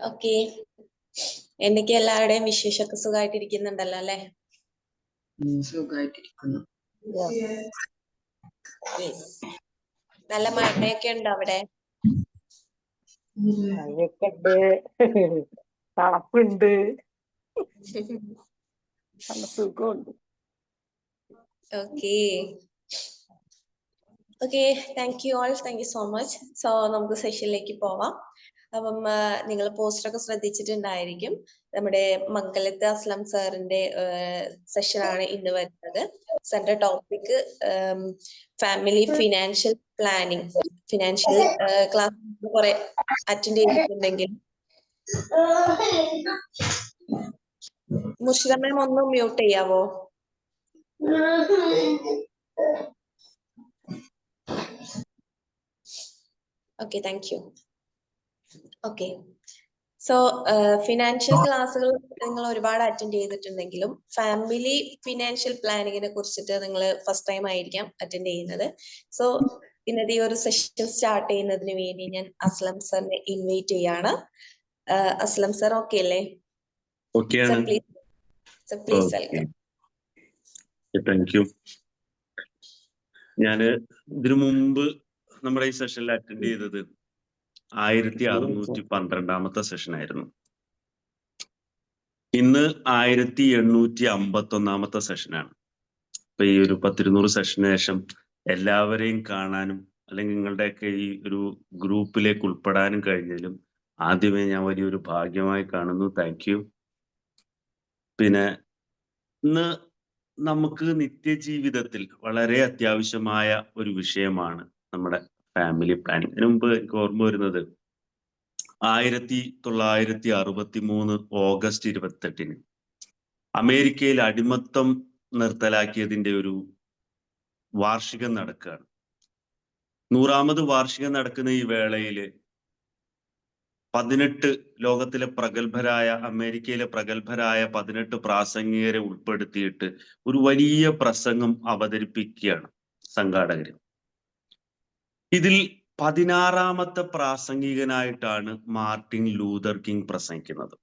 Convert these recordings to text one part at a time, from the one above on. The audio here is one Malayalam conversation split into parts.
ഓക്കെ. എന്തൊക്കെ എല്ലാവരുടെയും വിശേഷമൊക്കെ സുഖമായിട്ടിരിക്കുന്നുണ്ടല്ലോ അല്ലെ? സുഖമായിട്ടിരിക്കുന്നു. നല്ല മഴയൊക്കെ ഉണ്ടോ അവിടെ? മഴയൊക്കെ ഉണ്ട്, തണുപ്പുണ്ട്, നല്ല സുഖമുണ്ട്. Okay okay, thank you so much. So നമുക്ക് സെഷനിലേക്ക് പോവാം. അപ്പം നിങ്ങൾ പോസ്റ്ററൊക്കെ ശ്രദ്ധിച്ചിട്ടുണ്ടായിരിക്കും. നമ്മുടെ മംഗലത്ത് അസ്ലം സാറിന്റെ സെഷനാണ് ഇന്ന് വരുന്നത്. സാറിന്റെ topic family financial planning. Financial class കുറെ അറ്റൻഡ് ചെയ്തിട്ടുണ്ടെങ്കിൽ മുഷിറ മാം ഒന്ന് മ്യൂട്ട് ചെയ്യാവോ? Okay, thank you. Okay, so financial ക്ലാസ്സുകൾ നിങ്ങൾ ഒരുപാട് അറ്റൻഡ് ചെയ്തിട്ടുണ്ടെങ്കിലും ഫാമിലി ഫിനാൻഷ്യൽ പ്ലാനിങ്ങിനെ കുറിച്ചിട്ട് നിങ്ങൾ ഫസ്റ്റ് ടൈം ആയിരിക്കാം അറ്റൻഡ് ചെയ്യുന്നത്. സോ ഇന്നത്തെ ഈ ഒരു സെഷൻ സ്റ്റാർട്ട് ചെയ്യുന്നതിന് വേണ്ടി ഞാൻ അസ്ലം സാറിനെ ഇൻവൈറ്റ് ചെയ്യാണ്. അസ്ലം സാർ ഓക്കെ അല്ലേ? Please welcome. Thank you. ഞാന് ഇതിനു മുമ്പ് നമ്മുടെ ഈ സെഷനിൽ അറ്റൻഡ് ചെയ്തത് 1612 സെഷനായിരുന്നു. ഇന്ന് 1851 സെഷനാണ്. അപ്പൊ ഈ ഒരു 10-200 സെഷന് ശേഷം എല്ലാവരെയും കാണാനും അല്ലെങ്കിൽ നിങ്ങളുടെയൊക്കെ ഈ ഒരു ഗ്രൂപ്പിലേക്ക് ഉൾപ്പെടാനും കഴിഞ്ഞാലും ആദ്യമേ ഞാൻ വലിയൊരു ഭാഗ്യമായി കാണുന്നു. Thank you. പിന്നെ ഇന്ന് നമുക്ക് നിത്യജീവിതത്തിൽ വളരെ അത്യാവശ്യമായ ഒരു വിഷയമാണ് നമ്മുടെ ഫാമിലി പ്ലാനിങ്. ഇതിനു മുമ്പ് എനിക്ക് ഓർമ്മ വരുന്നത് 1963 ഓഗസ്റ്റ് 28 അമേരിക്കയിൽ അടിമത്തം നിർത്തലാക്കിയതിന്റെ ഒരു വാർഷികം നടക്കുകയാണ്. 100ാമത് വാർഷികം നടക്കുന്ന ഈ വേളയില് 18 ലോകത്തിലെ പ്രഗത്ഭരായ അമേരിക്കയിലെ പ്രഗത്ഭരായ 18 പ്രാസംഗികരെ ഉൾപ്പെടുത്തിയിട്ട് ഒരു വലിയ പ്രസംഗം അവതരിപ്പിക്കുകയാണ് സംഘാടകര്. ഇതിൽ 16ാമത്തെ പ്രാസംഗികനായിട്ടാണ് മാർട്ടിൻ ലൂതർ കിങ് പ്രസംഗിക്കുന്നത്.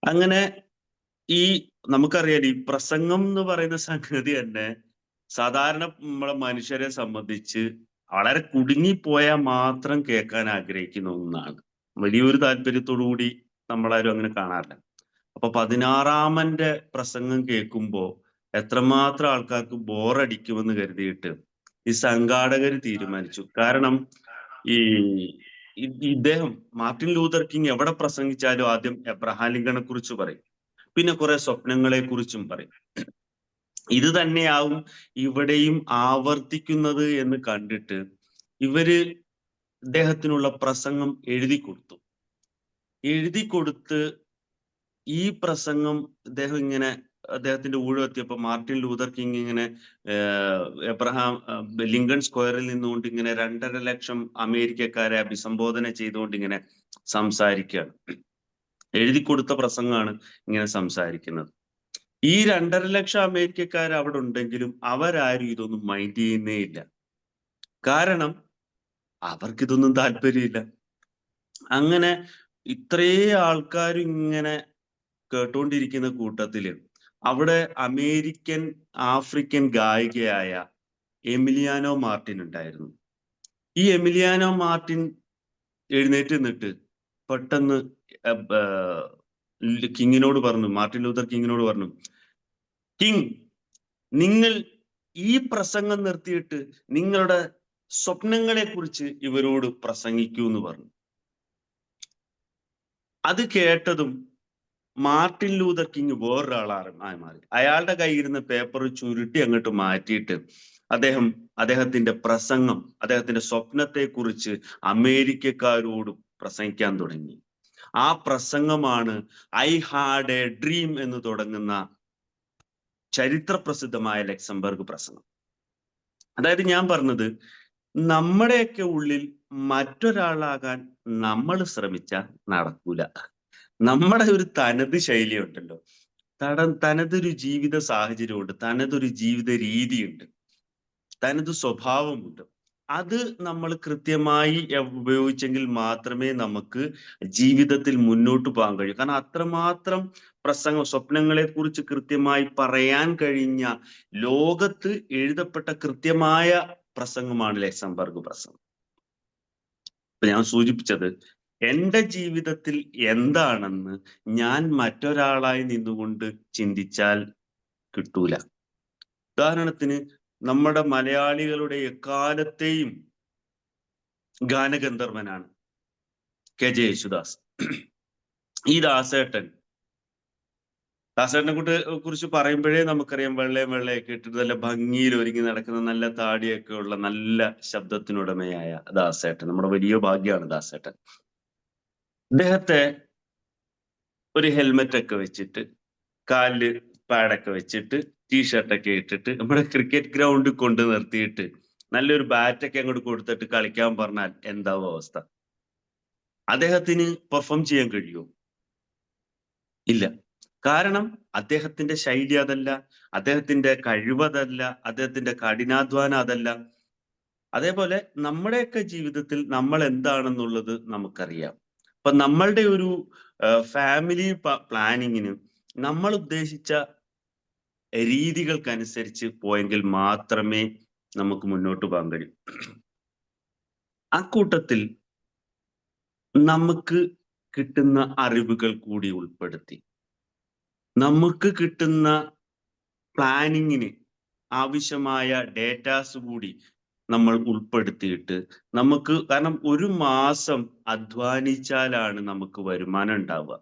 അങ്ങനെ ഈ നമുക്കറിയാം ഈ പ്രസംഗം എന്ന് പറയുന്ന സംഗതി തന്നെ സാധാരണ നമ്മളെ മനുഷ്യരെ സംബന്ധിച്ച് വളരെ കുടുങ്ങിപ്പോയാൽ മാത്രം കേൾക്കാൻ ആഗ്രഹിക്കുന്ന ഒന്നാണ്. വലിയൊരു താല്പര്യത്തോടു കൂടി നമ്മളാരും അങ്ങനെ കാണാറില്ല. അപ്പൊ 16ാമന്റെ പ്രസംഗം കേൾക്കുമ്പോൾ എത്രമാത്രം ആൾക്കാർക്ക് ബോറടിക്കുമെന്ന് കരുതിയിട്ട് ഈ സംഘാടകർ തീരുമാനിച്ചു. കാരണം ഇദ്ദേഹം മാർട്ടിൻ ലൂതർ കിങ് എവിടെ പ്രസംഗിച്ചാലും ആദ്യം എബ്രഹാം ലിങ്കണെ കുറിച്ച് പറയും, പിന്നെ കുറെ സ്വപ്നങ്ങളെ കുറിച്ചും പറയും. ഇത് തന്നെയാവും ഇവിടെയും ആവർത്തിക്കുന്നത് എന്ന് കണ്ടിട്ട് ഇവര് ഇദ്ദേഹത്തിനുള്ള പ്രസംഗം എഴുതി കൊടുത്ത് ഈ പ്രസംഗം അദ്ദേഹത്തിന്റെ ഊഴെത്തിയപ്പോ മാർട്ടിൻ ലൂതർ കിങ് ഇങ്ങനെ ലിങ്കൺ സ്ക്വയറിൽ നിന്നുകൊണ്ട് ഇങ്ങനെ 2.5 ലക്ഷം അമേരിക്കക്കാരെ അഭിസംബോധന ചെയ്തുകൊണ്ട് ഇങ്ങനെ സംസാരിക്കുകയാണ്. എഴുതി കൊടുത്ത പ്രസംഗമാണ് ഇങ്ങനെ സംസാരിക്കുന്നത്. ഈ 2.5 ലക്ഷം അമേരിക്കക്കാർ അവിടെ ഉണ്ടെങ്കിലും അവരാരും ഇതൊന്നും മൈൻഡ് ചെയ്യുന്നേ ഇല്ല. കാരണം അവർക്കിതൊന്നും താല്പര്യമില്ല. അങ്ങനെ ഇത്രേ ആൾക്കാരും ഇങ്ങനെ കേട്ടുകൊണ്ടിരിക്കുന്ന കൂട്ടത്തില് അവിടെ അമേരിക്കൻ ആഫ്രിക്കൻ ഗായികയായ എമിലിയാനോ മാർട്ടിൻ ഉണ്ടായിരുന്നു. ഈ എമിലിയാനോ മാർട്ടിൻ എഴുന്നേറ്റ് നിന്നിട്ട് പെട്ടെന്ന് കിങ്ങിനോട് പറഞ്ഞു, മാർട്ടിൻ ലൂതർ കിങ്ങിനോട് പറഞ്ഞു, കിങ്, നിങ്ങൾ ഈ പ്രസംഗം നിർത്തിയിട്ട് നിങ്ങളുടെ സ്വപ്നങ്ങളെ കുറിച്ച് ഇവരോട് പ്രസംഗിക്കൂ എന്ന് പറഞ്ഞു. അത് കേട്ടതും മാർട്ടിൻ ലൂതർ കിങ് വേറൊരാളായി മാറി. അയാളുടെ കയ്യിരുന്ന പേപ്പർ ചുരുട്ടി അങ്ങോട്ട് മാറ്റിയിട്ട് അദ്ദേഹത്തിന്റെ പ്രസംഗം, അദ്ദേഹത്തിന്റെ സ്വപ്നത്തെ കുറിച്ച് അമേരിക്കക്കാരോട് പ്രസംഗിക്കാൻ തുടങ്ങി. ആ പ്രസംഗമാണ് ഐ ഹാഡ് എ ഡ്രീം എന്ന് തുടങ്ങുന്ന ചരിത്ര പ്രസിദ്ധമായ ലക്സംബർഗ് പ്രസംഗം. അതായത് ഞാൻ പറഞ്ഞത്, നമ്മുടെയൊക്കെ ഉള്ളിൽ മറ്റൊരാളാകാൻ നമ്മൾ ശ്രമിച്ചാൽ നടക്കൂല. നമ്മുടെ ഒരു തനത് ശൈലി ഉണ്ടല്ലോ, തനതൊരു ജീവിത സാഹചര്യമുണ്ട്, തനതൊരു ജീവിത രീതിയുണ്ട്, തനത് സ്വഭാവമുണ്ട്. അത് നമ്മൾ കൃത്യമായി ഉപയോഗിച്ചെങ്കിൽ മാത്രമേ നമുക്ക് ജീവിതത്തിൽ മുന്നോട്ട് പോകാൻ കഴിയൂ. കാരണം അത്രമാത്രം സ്വപ്നങ്ങളെ കുറിച്ച് കൃത്യമായി പറയാൻ കഴിഞ്ഞ, ലോകത്ത് എഴുതപ്പെട്ട കൃത്യമായ പ്രസംഗമാണ് ലക്സംബർഗ് പ്രസംഗം. ഇപ്പൊ ഞാൻ സൂചിപ്പിച്ചത്, എന്റെ ജീവിതത്തിൽ എന്താണെന്ന് ഞാൻ മറ്റൊരാളായി നിന്നുകൊണ്ട് ചിന്തിച്ചാൽ കിട്ടൂല. ഉദാഹരണത്തിന്, നമ്മുടെ മലയാളികളുടെ എക്കാലത്തെയും ഗാനഗന്ധർവനാണ് കെ.ജെ. യേശുദാസ്. ഈ ദാസേട്ടനെ കുറിച്ച് പറയുമ്പോഴേ നമുക്കറിയാം, വെള്ളയൊക്കെ ഇട്ടിട്ട് നല്ല ഭംഗിയിൽ ഒരുങ്ങി നടക്കുന്ന, നല്ല താടിയൊക്കെ ഉള്ള, നല്ല ശബ്ദത്തിനുടമയായ ദാസേട്ടൻ. നമ്മുടെ വലിയ ഭാഗ്യമാണ് ദാസേട്ടൻ. അദ്ദേഹത്തെ ഒരു ഹെൽമെറ്റ് ഒക്കെ വെച്ചിട്ട്, കാലില് പാഡൊക്കെ വെച്ചിട്ട്, ടീഷർട്ടൊക്കെ ഇട്ടിട്ട് നമ്മുടെ ക്രിക്കറ്റ് ഗ്രൗണ്ടിൽ കൊണ്ട് നിർത്തിയിട്ട് നല്ലൊരു ബാറ്റൊക്കെ അങ്ങോട്ട് കൊടുത്തിട്ട് കളിക്കാൻ പറഞ്ഞാൽ എന്താവും അവസ്ഥ? അദ്ദേഹത്തിന് പെർഫോം ചെയ്യാൻ കഴിയുമോ? ഇല്ല. കാരണം അദ്ദേഹത്തിന്റെ ശൈലി അതല്ല, അദ്ദേഹത്തിന്റെ കഴിവതല്ല, അദ്ദേഹത്തിന്റെ കഠിനാധ്വാനം അതല്ല. അതേപോലെ നമ്മുടെയൊക്കെ ജീവിതത്തിൽ നമ്മൾ എന്താണെന്നുള്ളത് നമുക്കറിയാം. അപ്പൊ നമ്മളുടെ ഒരു ഫാമിലി പ്ലാനിങ്ങിന് നമ്മൾ ഉദ്ദേശിച്ച രീതികൾക്കനുസരിച്ച് പോയെങ്കിൽ മാത്രമേ നമുക്ക് മുന്നോട്ട് പോകാൻ കഴിയൂ. അക്കൂട്ടത്തിൽ നമുക്ക് കിട്ടുന്ന അറിവുകൾ കൂടി ഉൾപ്പെടുത്തി, നമുക്ക് കിട്ടുന്ന പ്ലാനിങ്ങിന് ആവശ്യമായ ഡേറ്റാസ് കൂടി നമ്മൾ ഉൾപ്പെടുത്തിയിട്ട് നമുക്ക്, കാരണം ഒരു മാസം അധ്വാനിച്ചാലാണ് നമുക്ക് വരുമാനം ഉണ്ടാവുക.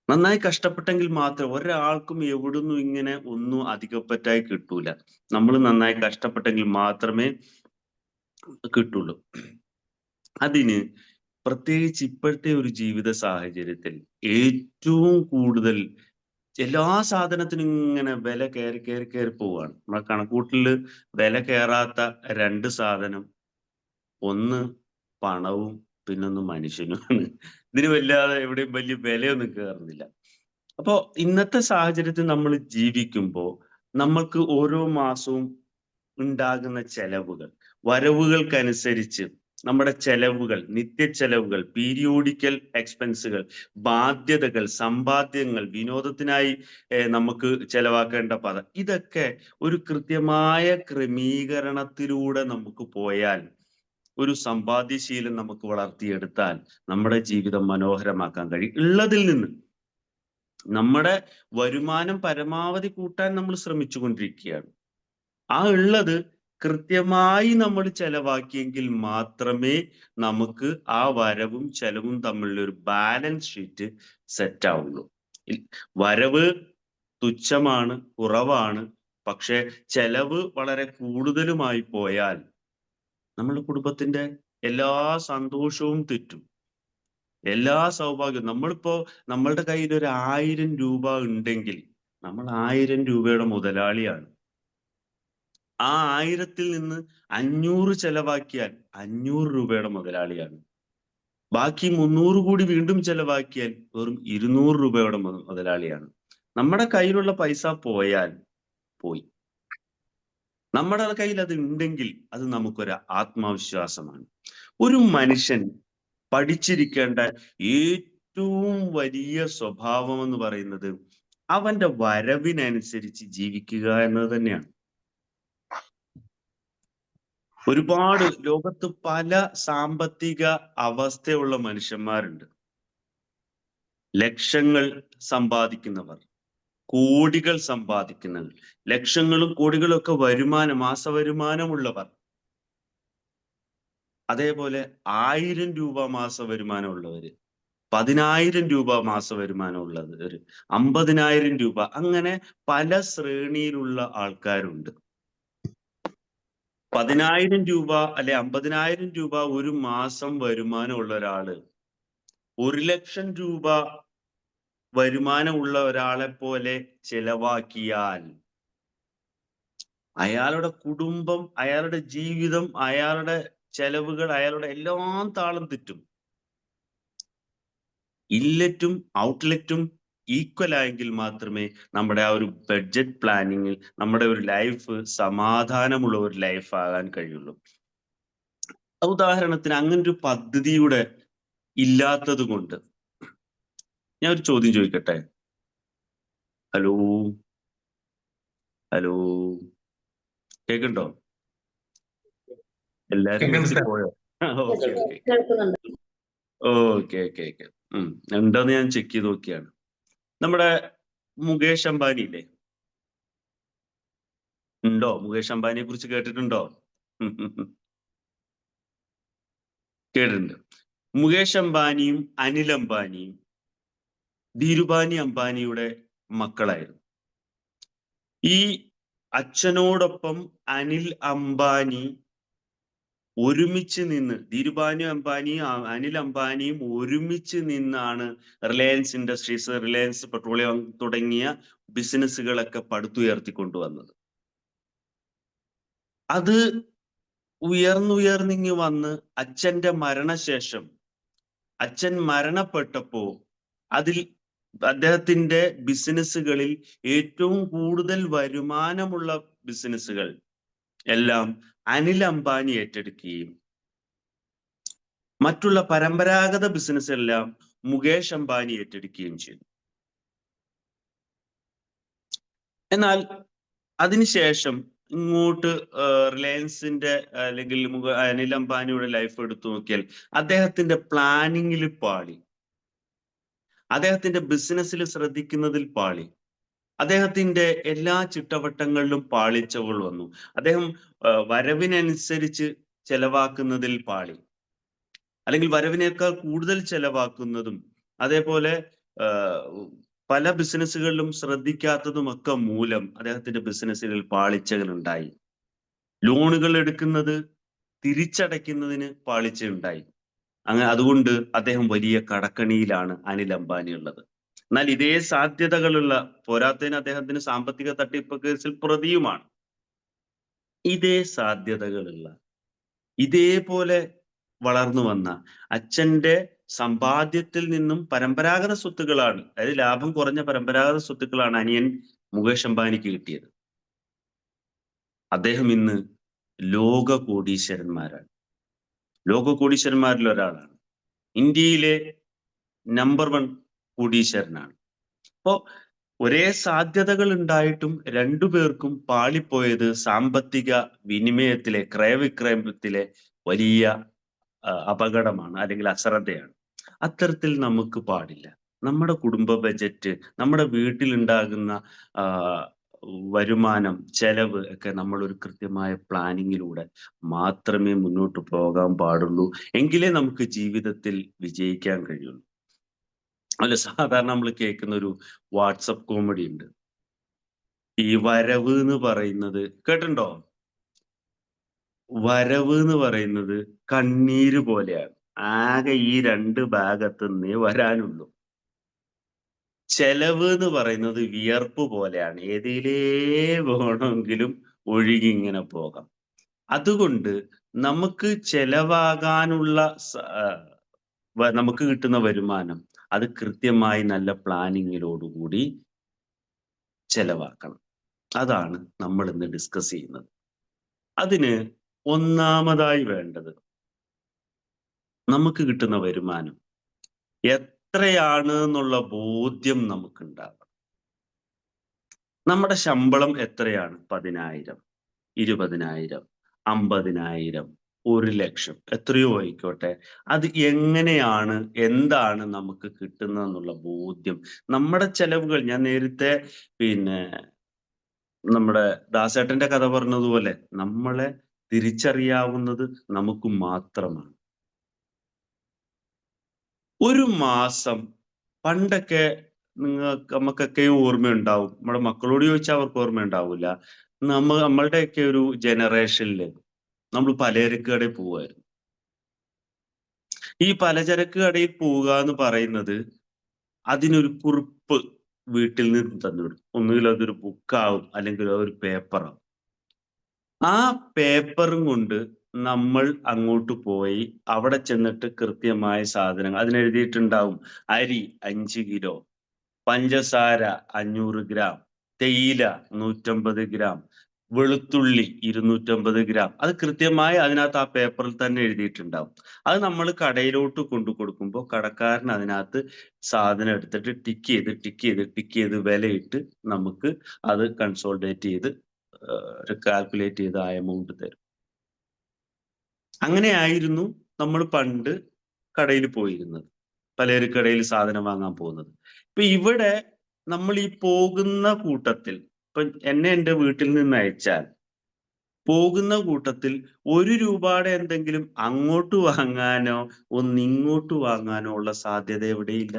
നന്നായി കഷ്ടപ്പെട്ടെങ്കിൽ മാത്രം ഒരാൾക്കും എവിടുന്നും ഇങ്ങനെ ഒന്നും അധികപ്പറ്റായി കിട്ടൂല. നമ്മൾ നന്നായി കഷ്ടപ്പെട്ടെങ്കിൽ മാത്രമേ കിട്ടുള്ളൂ. അതിന് പ്രത്യേകിച്ച് ഇപ്പോഴത്തെ ഒരു ജീവിത സാഹചര്യത്തിൽ ഏറ്റവും കൂടുതൽ എല്ലാ സാധനത്തിനും ഇങ്ങനെ വില കയറി പോവാണ്. നമ്മളെ കണക്കൂട്ടലില് വില കയറാത്ത 2 സാധനം, ഒന്ന് പണവും, പിന്നൊന്ന് മനുഷ്യനുമാണ്. ഇതിന് വല്ലാതെ എവിടെയും വലിയ വിലയൊന്നും കയറുന്നില്ല. അപ്പോ ഇന്നത്തെ സാഹചര്യത്തിൽ നമ്മൾ ജീവിക്കുമ്പോൾ നമ്മൾക്ക് ഓരോ മാസവും ഉണ്ടാകുന്ന ചെലവുകൾ, വരവുകൾക്കനുസരിച്ച് നമ്മുടെ ചെലവുകൾ, നിത്യച്ചെലവുകൾ, പീരിയോഡിക്കൽ എക്സ്പെൻസുകൾ, ബാധ്യതകൾ, സമ്പാദ്യങ്ങൾ, വിനോദത്തിനായി നമുക്ക് ചെലവാക്കേണ്ട പണം, ഇതൊക്കെ ഒരു കൃത്യമായ ക്രമീകരണത്തിലൂടെ നമുക്ക് പോയാൽ, ഒരു സമ്പാദ്യശീലം നമുക്ക് വളർത്തിയെടുത്താൽ നമ്മുടെ ജീവിതം മനോഹരമാക്കാൻ കഴിയും. ഉള്ളതിൽ നിന്ന് നമ്മുടെ വരുമാനം പരമാവധി കൂട്ടാൻ നമ്മൾ ശ്രമിച്ചുകൊണ്ടിരിക്കുകയാണ്. ആ ഉള്ളത് കൃത്യമായി നമ്മൾ ചെലവാക്കിയെങ്കിൽ മാത്രമേ നമുക്ക് ആ വരവും ചെലവും തമ്മിലുള്ള ഒരു ബാലൻസ് ഷീറ്റ് സെറ്റ് ആവുള്ളൂ. വരവ് തുച്ഛമാണ്, കുറവാണ്, പക്ഷെ ചെലവ് വളരെ കൂടുതലുമായി പോയാൽ നമ്മുടെ കുടുംബത്തിന്റെ എല്ലാ സന്തോഷവും തെറ്റും, എല്ലാ സൗഭാഗ്യവും. നമ്മളുടെ കയ്യിൽ ഒരു 1000 രൂപ ഉണ്ടെങ്കിൽ നമ്മൾ 1000 രൂപയുടെ മുതലാളിയാണ്. ആ 1000-ൽ നിന്ന് 500 ചെലവാക്കിയാൽ 500 രൂപയുടെ മുതലാളിയാണ്. ബാക്കി 300 കൂടി വീണ്ടും ചെലവാക്കിയാൽ വെറും 200 രൂപയുടെ മുതലാളിയാണ്. നമ്മുടെ കയ്യിലുള്ള പൈസ പോയാൽ പോയി. നമ്മുടെ കയ്യിൽ അത് ഉണ്ടെങ്കിൽ അത് നമുക്കൊരു ആത്മവിശ്വാസമാണ്. ഒരു മനുഷ്യൻ പഠിച്ചിരിക്കേണ്ട ഏറ്റവും വലിയ സ്വഭാവം എന്ന് പറയുന്നത് അവന്റെ വരവിനനുസരിച്ച് ജീവിക്കുക എന്നത് തന്നെയാണ്. ഒരുപാട് ലോകത്ത് പല സാമ്പത്തിക അവസ്ഥയുള്ള മനുഷ്യന്മാരുണ്ട്. ലക്ഷങ്ങൾ സമ്പാദിക്കുന്നവർ, കോടികൾ സമ്പാദിക്കുന്നവർ, ലക്ഷങ്ങളും കോടികളും ഒക്കെ മാസവരുമാനമുള്ളവർ, അതേപോലെ 1000 രൂപ മാസവരുമാനമുള്ളവര്, 10,000 രൂപ മാസവരുമാനമുള്ളവര്, 50,000 രൂപ, അങ്ങനെ പല ശ്രേണിയിലുള്ള ആൾക്കാരുണ്ട്. 10,000 രൂപ അല്ലെ 50,000 രൂപ ഒരു മാസം വരുമാനമുള്ള ഒരാള് 1,00,000 രൂപ വരുമാനമുള്ള ഒരാളെ പോലെ ചെലവാക്കിയാൽ അയാളുടെ കുടുംബം, അയാളുടെ ജീവിതം, അയാളുടെ ചെലവുകൾ, അയാളുടെ എല്ലാം താളം തെറ്റും. ഇൻലെറ്റും ഔട്ട്ലെറ്റും ഈക്വൽ ആയെങ്കിൽ മാത്രമേ നമ്മുടെ ആ ഒരു ബഡ്ജറ്റ് പ്ലാനിങ്ങിൽ നമ്മുടെ ഒരു ലൈഫ് സമാധാനമുള്ള ഒരു ലൈഫ് ആകാൻ കഴിയുള്ളൂ. ഉദാഹരണത്തിന് അങ്ങനൊരു പദ്ധതിയുടെ ഇല്ലാത്തത് കൊണ്ട് ഞാൻ ഒരു ചോദ്യം ചോദിക്കട്ടെ? ഹലോ ഹലോ, കേക്കുണ്ടോ? എല്ലാരും പോയോ? ഓക്കെ ഓക്കെ കേൾക്കുന്നുണ്ട്. Okay okay okay. ഉണ്ടോന്ന് ഞാൻ ചെക്ക് ചെയ്ത് നോക്കിയാണ്. നമ്മുടെ മുകേഷ് അംബാനി ഇല്ലേ? ഉണ്ടോ? മുകേഷ് അംബാനിയെ കുറിച്ച് കേട്ടിട്ടുണ്ടോ? കേട്ടിട്ടുണ്ട്. മുകേഷ് അംബാനിയും അനിൽ അംബാനിയും ധീരുഭാനി അംബാനിയുടെ മക്കളായിരുന്നു. ഈ അച്ഛനോടൊപ്പം അനിൽ അംബാനി ഒരുമിച്ച് നിന്ന്, ധീരുഭാനി അംബാനിയും അനിൽ അംബാനിയും ഒരുമിച്ച് നിന്നാണ് റിലയൻസ് ഇൻഡസ്ട്രീസ്, റിലയൻസ് പെട്രോളിയം തുടങ്ങിയ ബിസിനസ്സുകളൊക്കെ പടുത്തുയർത്തിക്കൊണ്ടുവന്നത്. അത് ഉയർന്നുയർന്നിങ്ങ് വന്ന് അച്ഛന്റെ മരണശേഷം, അച്ഛൻ മരണപ്പെട്ടപ്പോ അതിൽ അദ്ദേഹത്തിന്റെ ബിസിനസ്സുകളിൽ ഏറ്റവും കൂടുതൽ വരുമാനമുള്ള ബിസിനസ്സുകൾ എല്ലാം അനിൽ അംബാനി ഏറ്റെടുക്കുകയും മറ്റുള്ള പരമ്പരാഗത ബിസിനസ് എല്ലാം മുകേഷ് അംബാനി ഏറ്റെടുക്കുകയും ചെയ്തു. എന്നാൽ അതിനുശേഷം ഇങ്ങോട്ട് റിലയൻസിന്റെ അല്ലെങ്കിൽ അനിൽ അംബാനിയുടെ ലൈഫ് എടുത്തു നോക്കിയാൽ അദ്ദേഹത്തിന്റെ പ്ലാനിങ്ങിൽ പാളി, അദ്ദേഹത്തിന്റെ ബിസിനസ്സിൽ ശ്രദ്ധിക്കുന്നതിൽ പാളി, അദ്ദേഹത്തിന്റെ എല്ലാ ചിട്ടവട്ടങ്ങളിലും പാളിച്ചകൾ വന്നു. അദ്ദേഹം വരവിനനുസരിച്ച് ചെലവാക്കുന്നതിൽ പാളി, അല്ലെങ്കിൽ വരവിനേക്കാൾ കൂടുതൽ ചെലവാക്കുന്നതും, അതേപോലെ പല ബിസിനസ്സുകളിലും ശ്രദ്ധിക്കാത്തതുമൊക്കെ മൂലം അദ്ദേഹത്തിന്റെ ബിസിനസ്സുകളിൽ പാളിച്ചകൾ ഉണ്ടായി. ലോണുകൾ എടുക്കുന്നത് തിരിച്ചടയ്ക്കുന്നതിന് പാളിച്ചയുണ്ടായി. അതുകൊണ്ട് അദ്ദേഹം വലിയ കടക്കണിയിലാണ് അനിൽ അംബാനി ഉള്ളത്. എന്നാൽ ഇതേ സാധ്യതകളുള്ള, പോരാത്തതിന് അദ്ദേഹത്തിന് സാമ്പത്തിക തട്ടിപ്പ് കേസിൽ പ്രതിയുമാണ്. ഇതേ സാധ്യതകളുള്ള, ഇതേപോലെ വളർന്നു വന്ന അച്ഛന്റെ സമ്പാദ്യത്തിൽ നിന്നും പരമ്പരാഗത സ്വത്തുക്കളാണ്, അതായത് ലാഭം കുറഞ്ഞ പരമ്പരാഗത സ്വത്തുക്കളാണ് അനിയൻ മുകേഷ് അംബാനിക്ക് കിട്ടിയത്. അദ്ദേഹം ഇന്ന് ലോക കോടീശ്വരന്മാരാണ്, ലോക കോടീശ്വരന്മാരിൽ ഒരാളാണ്, ഇന്ത്യയിലെ നമ്പർ 1 കോടീശ്വരനാണ്. അപ്പോ ഒരേ സാധ്യതകൾ ഉണ്ടായിട്ടും രണ്ടുപേർക്കും പാളിപ്പോയത് സാമ്പത്തിക വിനിമയത്തിലെ, ക്രയവിക്രയത്തിലെ വലിയ അപകടമാണ്, അല്ലെങ്കിൽ അശ്രദ്ധയാണ്. അത്തരത്തിൽ നമുക്ക് പാടില്ല. നമ്മുടെ കുടുംബ ബജറ്റ്, നമ്മുടെ വീട്ടിലുണ്ടാകുന്ന വരുമാനം, ചെലവ് ഒക്കെ നമ്മൾ ഒരു കൃത്യമായ പ്ലാനിങ്ങിലൂടെ മാത്രമേ മുന്നോട്ട് പോകാൻ പാടുള്ളൂ. എങ്കിലേ നമുക്ക് ജീവിതത്തിൽ വിജയിക്കാൻ കഴിയുള്ളൂ. അല്ല, സാധാരണ നമ്മൾ കേൾക്കുന്ന ഒരു വാട്സപ്പ് കോമഡി ഉണ്ട്. ഈ വരവ് എന്ന് പറയുന്നത് കേട്ടിട്ടുണ്ടോ? വരവ് എന്ന് പറയുന്നത് കണ്ണീര് പോലെയാണ്. ആകെ ഈ 2 ഭാഗത്തുനിന്നേ വരാനുള്ളൂ. ചെലവ് എന്ന് പറയുന്നത് വിയർപ്പ് പോലെയാണ്. ഏതിലേ വേണമെങ്കിലും ഒഴുകി ഇങ്ങനെ പോകാം. അതുകൊണ്ട് നമുക്ക് ചെലവാകാനുള്ള നമുക്ക് കിട്ടുന്ന വരുമാനം അത് കൃത്യമായി നല്ല പ്ലാനിങ്ങിലോടുകൂടി ചെലവാക്കണം. അതാണ് നമ്മൾ ഇന്ന് ഡിസ്കസ് ചെയ്യുന്നത്. അതിന് ഒന്നാമതായി വേണ്ടത്, നമുക്ക് കിട്ടുന്ന വരുമാനം എത്രയാണ് എന്നുള്ള ബോധ്യം നമുക്കുണ്ടാകണം. നമ്മുടെ ശമ്പളം എത്രയാണ്? 10,000, 20,000, 50,000, 1,00,000, എത്രയോ ആയിക്കോട്ടെ. അത് എങ്ങനെയാണ്, എന്താണ് നമുക്ക് കിട്ടുന്നതെന്നുള്ള ബോധ്യം, നമ്മുടെ ചെലവുകൾ, ഞാൻ നേരത്തെ നമ്മുടെ ദാസേട്ടന്റെ കഥ പറഞ്ഞതുപോലെ നമ്മളെ തിരിച്ചറിയാവുന്നത് നമുക്ക് മാത്രമാണ്. ഒരു മാസം പണ്ടൊക്കെ നമുക്കൊക്കെ ഓർമ്മയുണ്ടാവും, നമ്മുടെ മക്കളോട് ചോദിച്ചാൽ അവർക്ക് ഓർമ്മയുണ്ടാവില്ല. നമ്മളുടെയൊക്കെ ഒരു ജനറേഷനിൽ നമ്മൾ പലചരക്ക് കടയിൽ പോവുമായിരുന്നു. ഈ പലചരക്ക് കടയിൽ പോവുക എന്ന് പറയുന്നത്, അതിനൊരു കുറിപ്പ് വീട്ടിൽ നിന്ന് തന്നുവിടും. ഒന്നുകിൽ അതൊരു ബുക്കാവും, അല്ലെങ്കിൽ അതൊരു പേപ്പറാവും. ആ പേപ്പറും കൊണ്ട് നമ്മൾ അങ്ങോട്ട് പോയി അവിടെ ചെന്നിട്ട് കൃത്യമായ സാധനങ്ങൾ അതിനെഴുതിയിട്ടുണ്ടാവും. അരി 5 കിലോ, പഞ്ചസാര 500 ഗ്രാം, തേയില 150 ഗ്രാം, വെളുത്തുള്ളി 250 ഗ്രാം. അത് കൃത്യമായി അതിനകത്ത് ആ പേപ്പറിൽ തന്നെ എഴുതിയിട്ടുണ്ടാവും. അത് നമ്മൾ കടയിലോട്ട് കൊണ്ടു കൊടുക്കുമ്പോൾ കടക്കാരൻ അതിനകത്ത് സാധനം എടുത്തിട്ട് ടിക്ക് ചെയ്ത് വിലയിട്ട് നമുക്ക് അത് കൺസോൾഡേറ്റ് ചെയ്ത് കാൽക്കുലേറ്റ് ചെയ്ത് ആ എമൗണ്ട് തരും. അങ്ങനെയായിരുന്നു നമ്മൾ പണ്ട് കടയിൽ പോയിരുന്നത്, പലചരക്കടയിൽ സാധനം വാങ്ങാൻ പോകുന്നത്. ഇപ്പൊ ഇവിടെ നമ്മൾ ഈ പോകുന്ന കൂട്ടത്തിൽ, ഇപ്പൊ എന്നെ എൻ്റെ വീട്ടിൽ നിന്ന് അയച്ചാൽ പോകുന്ന കൂട്ടത്തിൽ 1 രൂപയുടെ എന്തെങ്കിലും അങ്ങോട്ട് വാങ്ങാനോ ഇങ്ങോട്ട് വാങ്ങാനോ ഉള്ള സാധ്യത എവിടെയില്ല.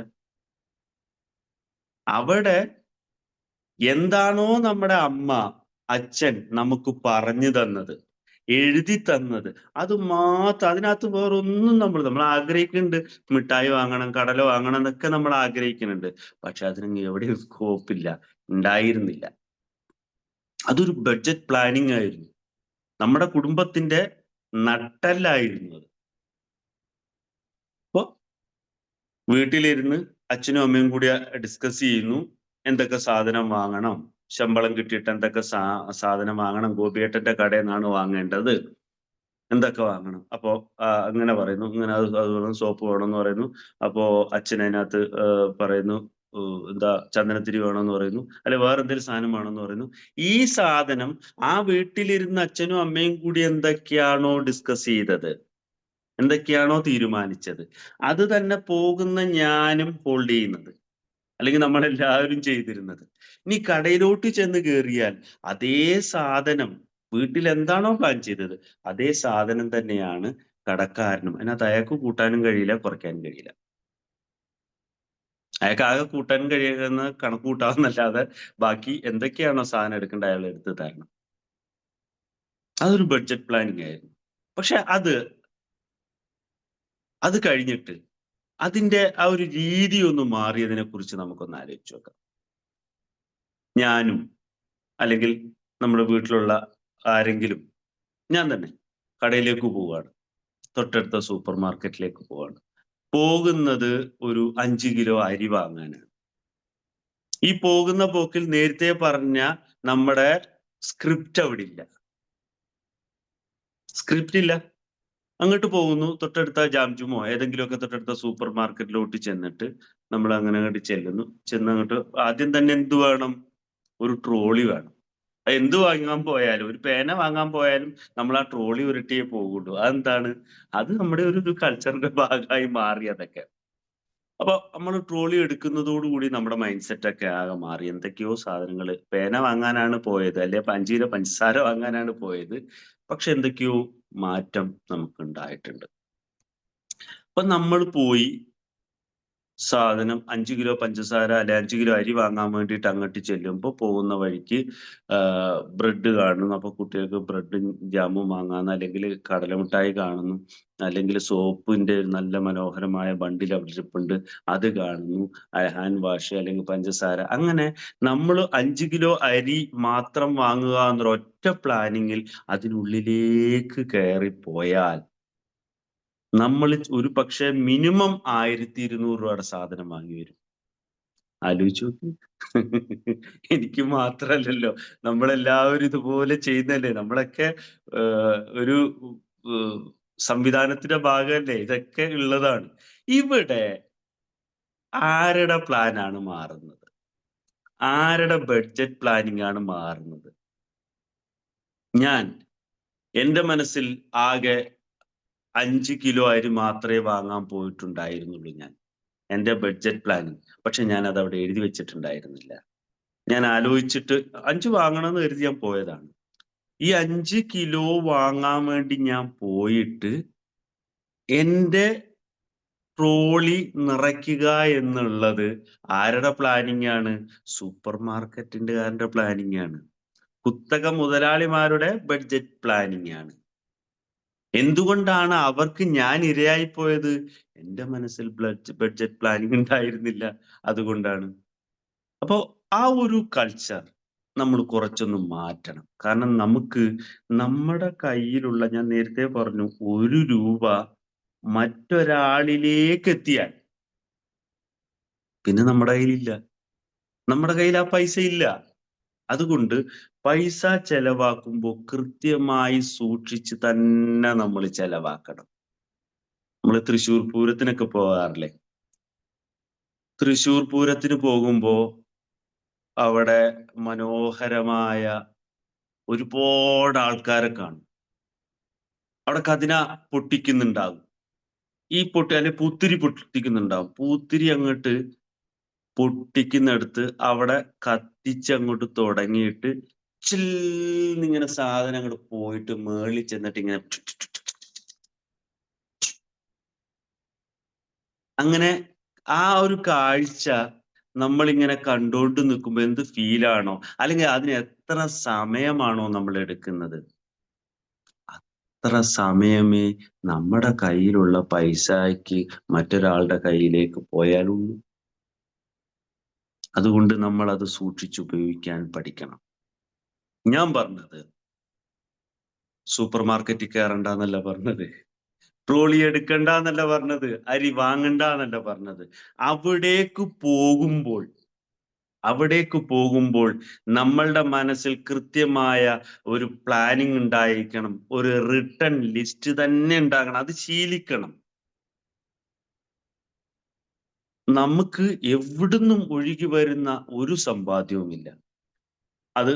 അവിടെ എന്താണോ നമ്മുടെ അമ്മ അച്ഛൻ നമുക്ക് പറഞ്ഞു തന്നത്, എഴുതി തന്നത്, അത് മാത്രം, അതിനകത്ത് വേറൊന്നും നമ്മൾ ആഗ്രഹിക്കുന്നുണ്ട്. മിഠായി വാങ്ങണം, കടല വാങ്ങണം എന്നൊക്കെ നമ്മൾ ആഗ്രഹിക്കുന്നുണ്ട്. പക്ഷെ അതിന് എവിടെയും സ്കോപ്പില്ല, ഉണ്ടായിരുന്നില്ല. അതൊരു ബഡ്ജറ്റ് പ്ലാനിങ് ആയിരുന്നു, നമ്മുടെ കുടുംബത്തിന്റെ നട്ടെല്ലായിരുന്നു അത്. അപ്പൊ വീട്ടിലിരുന്ന് അച്ഛനും അമ്മയും കൂടി ഡിസ്കസ് ചെയ്യുന്നു, എന്തൊക്കെ സാധനം വാങ്ങണം, ശമ്പളം കിട്ടിയിട്ട് എന്തൊക്കെ സാധനം വാങ്ങണം, ഗോപിയേട്ടന്റെ കടയിൽ നിന്നാണ് വാങ്ങേണ്ടത്, എന്തൊക്കെ വാങ്ങണം. അപ്പോ അങ്ങനെ പറയുന്നു, ഇങ്ങനെ അത് വേണം, സോപ്പ് വേണമെന്ന് പറയുന്നു. അപ്പോ അച്ഛൻ അതിനകത്ത് പറയുന്നു, എന്താ ചന്ദനത്തിരി വേണമെന്ന് പറയുന്നു, അല്ലെ വേറെ എന്തെങ്കിലും സാധനം വേണമെന്ന് പറയുന്നു. ഈ സാധനം ആ വീട്ടിലിരുന്ന് അച്ഛനും അമ്മയും കൂടി എന്തൊക്കെയാണോ ഡിസ്കസ് ചെയ്തത്, എന്തൊക്കെയാണോ തീരുമാനിച്ചത്, അത് തന്നെ പോകുന്ന ഞാനും ഹോൾഡ് ചെയ്യുന്നത്, അല്ലെങ്കിൽ നമ്മളെല്ലാവരും ചെയ്തിരുന്നത്. ഇനി കടയിലോട്ട് ചെന്ന് കയറിയാൽ അതേ സാധനം, വീട്ടിൽ എന്താണോ പ്ലാൻ ചെയ്തത് അതേ സാധനം തന്നെയാണ് കടക്കാരനും. അതിനകത്ത് അയാൾക്ക് കൂട്ടാനും കഴിയില്ല, കുറയ്ക്കാനും കഴിയില്ല. അയാൾക്ക് ആകെ കൂട്ടാനും കഴിയുന്ന കണക്ക് കൂട്ടാവുന്നല്ലാതെ ബാക്കി എന്തൊക്കെയാണോ സാധനം എടുക്കേണ്ട അയാൾ എടുത്ത് തരണം. അതൊരു ബഡ്ജറ്റ് പ്ലാനിങ് ആയിരുന്നു. പക്ഷെ അത് കഴിഞ്ഞിട്ട് അതിന്റെ ആ ഒരു രീതി ഒന്ന് മാറിയതിനെ കുറിച്ച് നമുക്കൊന്ന് ആലോചിച്ച് നോക്കാം. ഞാനും അല്ലെങ്കിൽ നമ്മുടെ വീട്ടിലുള്ള ആരെങ്കിലും, ഞാൻ തന്നെ കടയിലേക്ക് പോവുകയാണ്, തൊട്ടടുത്ത സൂപ്പർ മാർക്കറ്റിലേക്ക് പോവുകയാണ്. പോകുന്നത് ഒരു 5 കിലോ അരി വാങ്ങാനാണ്. ഈ പോകുന്ന പോക്കിൽ നേരത്തെ പറഞ്ഞ നമ്മുടെ സ്ക്രിപ്റ്റ് അവിടെ ഇല്ല, സ്ക്രിപ്റ്റ് ഇല്ല. അങ്ങോട്ട് പോകുന്നു, തൊട്ടടുത്ത ജാംജുമോ ഏതെങ്കിലുമൊക്കെ തൊട്ടടുത്ത സൂപ്പർ മാർക്കറ്റിലോട്ട് ചെന്നിട്ട് നമ്മൾ അങ്ങനെ അങ്ങോട്ട് ചെല്ലുന്നു. അങ്ങോട്ട് ആദ്യം തന്നെ എന്ത് വേണം? ഒരു ട്രോളി വേണം. എന്ത് വാങ്ങാൻ പോയാലും, ഒരു പേന വാങ്ങാൻ പോയാലും നമ്മൾ ആ ട്രോളി ഉരുട്ടിയേ പോകുള്ളൂ. അതെന്താണ്? അത് നമ്മുടെ ഒരു കൾച്ചറിന്റെ ഭാഗമായി മാറി അതൊക്കെ. അപ്പൊ നമ്മൾ ട്രോളി എടുക്കുന്നതോടുകൂടി നമ്മുടെ മൈൻഡ് സെറ്റ് ഒക്കെ ആകെ മാറി. എന്തൊക്കെയോ സാധനങ്ങൾ, പേന വാങ്ങാനാണ് പോയത്, അല്ലെ 5 കിലോ പഞ്ചസാര വാങ്ങാനാണ് പോയത്, പക്ഷെ എന്തൊക്കെയോ മാറ്റം നമുക്ക് ഉണ്ടായിട്ടുണ്ട്. അപ്പൊ നമ്മൾ പോയി സാധനം 5 കിലോ പഞ്ചസാര അല്ലെ 5 കിലോ അരി വാങ്ങാൻ വേണ്ടിയിട്ട് അങ്ങോട്ട് ചെല്ലുമ്പോൾ പോകുന്ന വഴിക്ക് ബ്രെഡ് കാണുന്നു. അപ്പൊ കുട്ടികൾക്ക് ബ്രെഡും ജാമും വാങ്ങാന്ന്, അല്ലെങ്കിൽ കടലമിഠായി കാണുന്നു, അല്ലെങ്കിൽ സോപ്പിന്റെ നല്ല മനോഹരമായ ബണ്ടിൽ അവിടെ ഇരിപ്പുണ്ട്, അത് കാണുന്നു, ഹാൻഡ് വാഷ് അല്ലെങ്കിൽ പഞ്ചസാര. അങ്ങനെ നമ്മൾ 5 കിലോ അരി മാത്രം വാങ്ങുക എന്നൊരൊറ്റ പ്ലാനിങ്ങിൽ അതിനുള്ളിലേക്ക് കയറിപ്പോയാൽ നമ്മൾ ഒരു പക്ഷേ മിനിമം 1200 രൂപയുടെ സാധനം വാങ്ങി വരും. ആലോചിച്ച് നോക്ക്. എനിക്ക് മാത്രല്ലല്ലോ, നമ്മളെല്ലാവരും ഇതുപോലെ ചെയ്യുന്നല്ലേ. നമ്മളൊക്കെ ഒരു സംവിധാനത്തിന്റെ ഭാഗമല്ലേ, ഇതൊക്കെ ഉള്ളതാണ്. ഇവിടെ ആരുടെ പ്ലാനാണ് മാറുന്നത്? ആരുടെ ബഡ്ജറ്റ് പ്ലാനിങ് ആണ് മാറുന്നത്? എന്റെ മനസ്സിൽ ആകെ 5 കിലോ അരി മാത്രമേ വാങ്ങാൻ പോയിട്ടുണ്ടായിരുന്നുള്ളൂ എന്റെ ബഡ്ജറ്റ് പ്ലാനിങ്. പക്ഷെ ഞാൻ അത് അവിടെ എഴുതി വെച്ചിട്ടുണ്ടായിരുന്നില്ല. ഞാൻ ആലോചിച്ചിട്ട് 5 വാങ്ങണമെന്ന് കരുതി ഞാൻ പോയതാണ്. ഈ 5 കിലോ വാങ്ങാൻ വേണ്ടി ഞാൻ പോയിട്ട് എന്റെ ട്രോളി നിറയ്ക്കുക എന്നുള്ളത് ആരുടെ പ്ലാനിങ് ആണ്? സൂപ്പർ മാർക്കറ്റിന്റെ പ്ലാനിങ് ആണ്. കുത്തക മുതലാളിമാരുടെ ബഡ്ജറ്റ് പ്ലാനിങ് ആണ്. എന്തുകൊണ്ടാണ് അവർക്ക് ഞാൻ ഇരയായിപ്പോയത്? എന്റെ മനസ്സിൽ ബഡ്ജറ്റ് പ്ലാനിങ് ഉണ്ടായിരുന്നില്ല, അതുകൊണ്ടാണ്. അപ്പോ ആ ഒരു കൾച്ചർ നമ്മൾ കുറച്ചൊന്ന് മാറ്റണം. കാരണം നമുക്ക് നമ്മുടെ കയ്യിലുള്ള, ഞാൻ നേരത്തെ പറഞ്ഞു, 1 രൂപ മറ്റൊരാളിലേക്ക് എത്തിയാൽ പിന്നെ നമ്മുടെ കയ്യിലില്ല. നമ്മുടെ കയ്യിൽ ആ പൈസ ഇല്ല. അതുകൊണ്ട് പൈസ ചെലവാക്കുമ്പോൾ കൃത്യമായി സൂക്ഷിച്ച് തന്നെ നമ്മൾ ചെലവാക്കണം. നമ്മൾ തൃശ്ശൂർ പൂരത്തിനൊക്കെ പോകാറില്ലേ? തൃശ്ശൂർ പൂരത്തിന് പോകുമ്പോ അവിടെ മനോഹരമായ ഒരുപാട് ആൾക്കാരെ കാണും. അവിടെ കതിന പൊട്ടിക്കുന്നുണ്ടാകും. ഈ അല്ലെ പൂത്തിരി പൊട്ടിക്കുന്നുണ്ടാവും. പൂത്തിരി അങ്ങോട്ട് പൊട്ടിക്കുന്നിടത്ത് അവിടെ കത്തിച്ചങ്ങോട്ട് തുടങ്ങിയിട്ട് ചില്ലിങ്ങനെ സാധനം അങ്ങോട്ട് പോയിട്ട് മേളിൽ ചെന്നിട്ട് ഇങ്ങനെ അങ്ങനെ ആ ഒരു കാഴ്ച നമ്മളിങ്ങനെ കണ്ടുകൊണ്ട് നിൽക്കുമ്പോ എന്ത് ഫീലാണോ, അല്ലെങ്കിൽ അതിന് എത്ര സമയമാണോ നമ്മൾ എടുക്കുന്നത്, അത്ര സമയമേ നമ്മുടെ കയ്യിലുള്ള പൈസയ്ക്ക് മറ്റൊരാളുടെ കയ്യിലേക്ക് പോയാലുള്ളൂ. അതുകൊണ്ട് നമ്മൾ അത് സൂക്ഷിച്ചുപയോഗിക്കാൻ പഠിക്കണം. ഞാൻ പറഞ്ഞത് സൂപ്പർ മാർക്കറ്റിൽ കയറണ്ടെന്നല്ല പറഞ്ഞത്, ട്രോളി എടുക്കണ്ട എന്നല്ല പറഞ്ഞത്, അരി വാങ്ങണ്ട എന്നല്ല പറഞ്ഞത്. അവിടേക്ക് പോകുമ്പോൾ നമ്മളുടെ മനസ്സിൽ കൃത്യമായ ഒരു പ്ലാനിങ് ഉണ്ടായിരിക്കണം, ഒരു റിട്ടേൺ ലിസ്റ്റ് തന്നെ ഉണ്ടാകണം. അത് ശീലിക്കണം. നമുക്ക് എവിടുന്നും ഒഴുകി വരുന്ന ഒരു സമ്പാദ്യവുമില്ല. അത്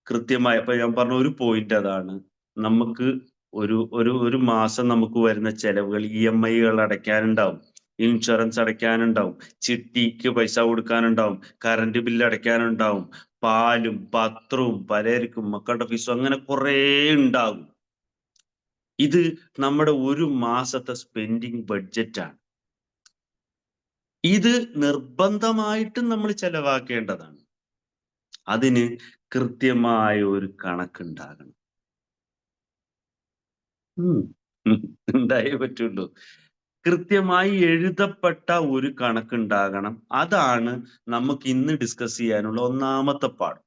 കൃത്യമായി ഇപ്പൊ ഞാൻ പറഞ്ഞ ഒരു പോയിന്റ് അതാണ്. നമുക്ക് ഒരു മാസം നമുക്ക് വരുന്ന ചെലവുകൾ EMI അടയ്ക്കാനുണ്ടാവും, ഇൻഷുറൻസ് അടയ്ക്കാനുണ്ടാവും, ചിട്ടിക്ക് പൈസ കൊടുക്കാനുണ്ടാവും, കറണ്ട് ബില്ല് അടയ്ക്കാനുണ്ടാവും, പാലും പത്രവും പലർക്കും മക്കളുടെ ഫീസും, അങ്ങനെ കുറേ ഉണ്ടാകും. ഇത് നമ്മുടെ ഒരു മാസത്തെ സ്പെൻഡിങ് ബഡ്ജറ്റാണ്. ഇത് നിർബന്ധമായിട്ടും നമ്മൾ ചെലവാക്കേണ്ടതാണ്. അതിന് കൃത്യമായ ഒരു കണക്കുണ്ടാകണം. ഉണ്ടായേ പറ്റുള്ളൂ. കൃത്യമായി എഴുതപ്പെട്ട ഒരു കണക്കുണ്ടാകണം. അതാണ് നമുക്ക് ഇന്ന് ഡിസ്കസ് ചെയ്യാനുള്ള ഒന്നാമത്തെ പാഠം.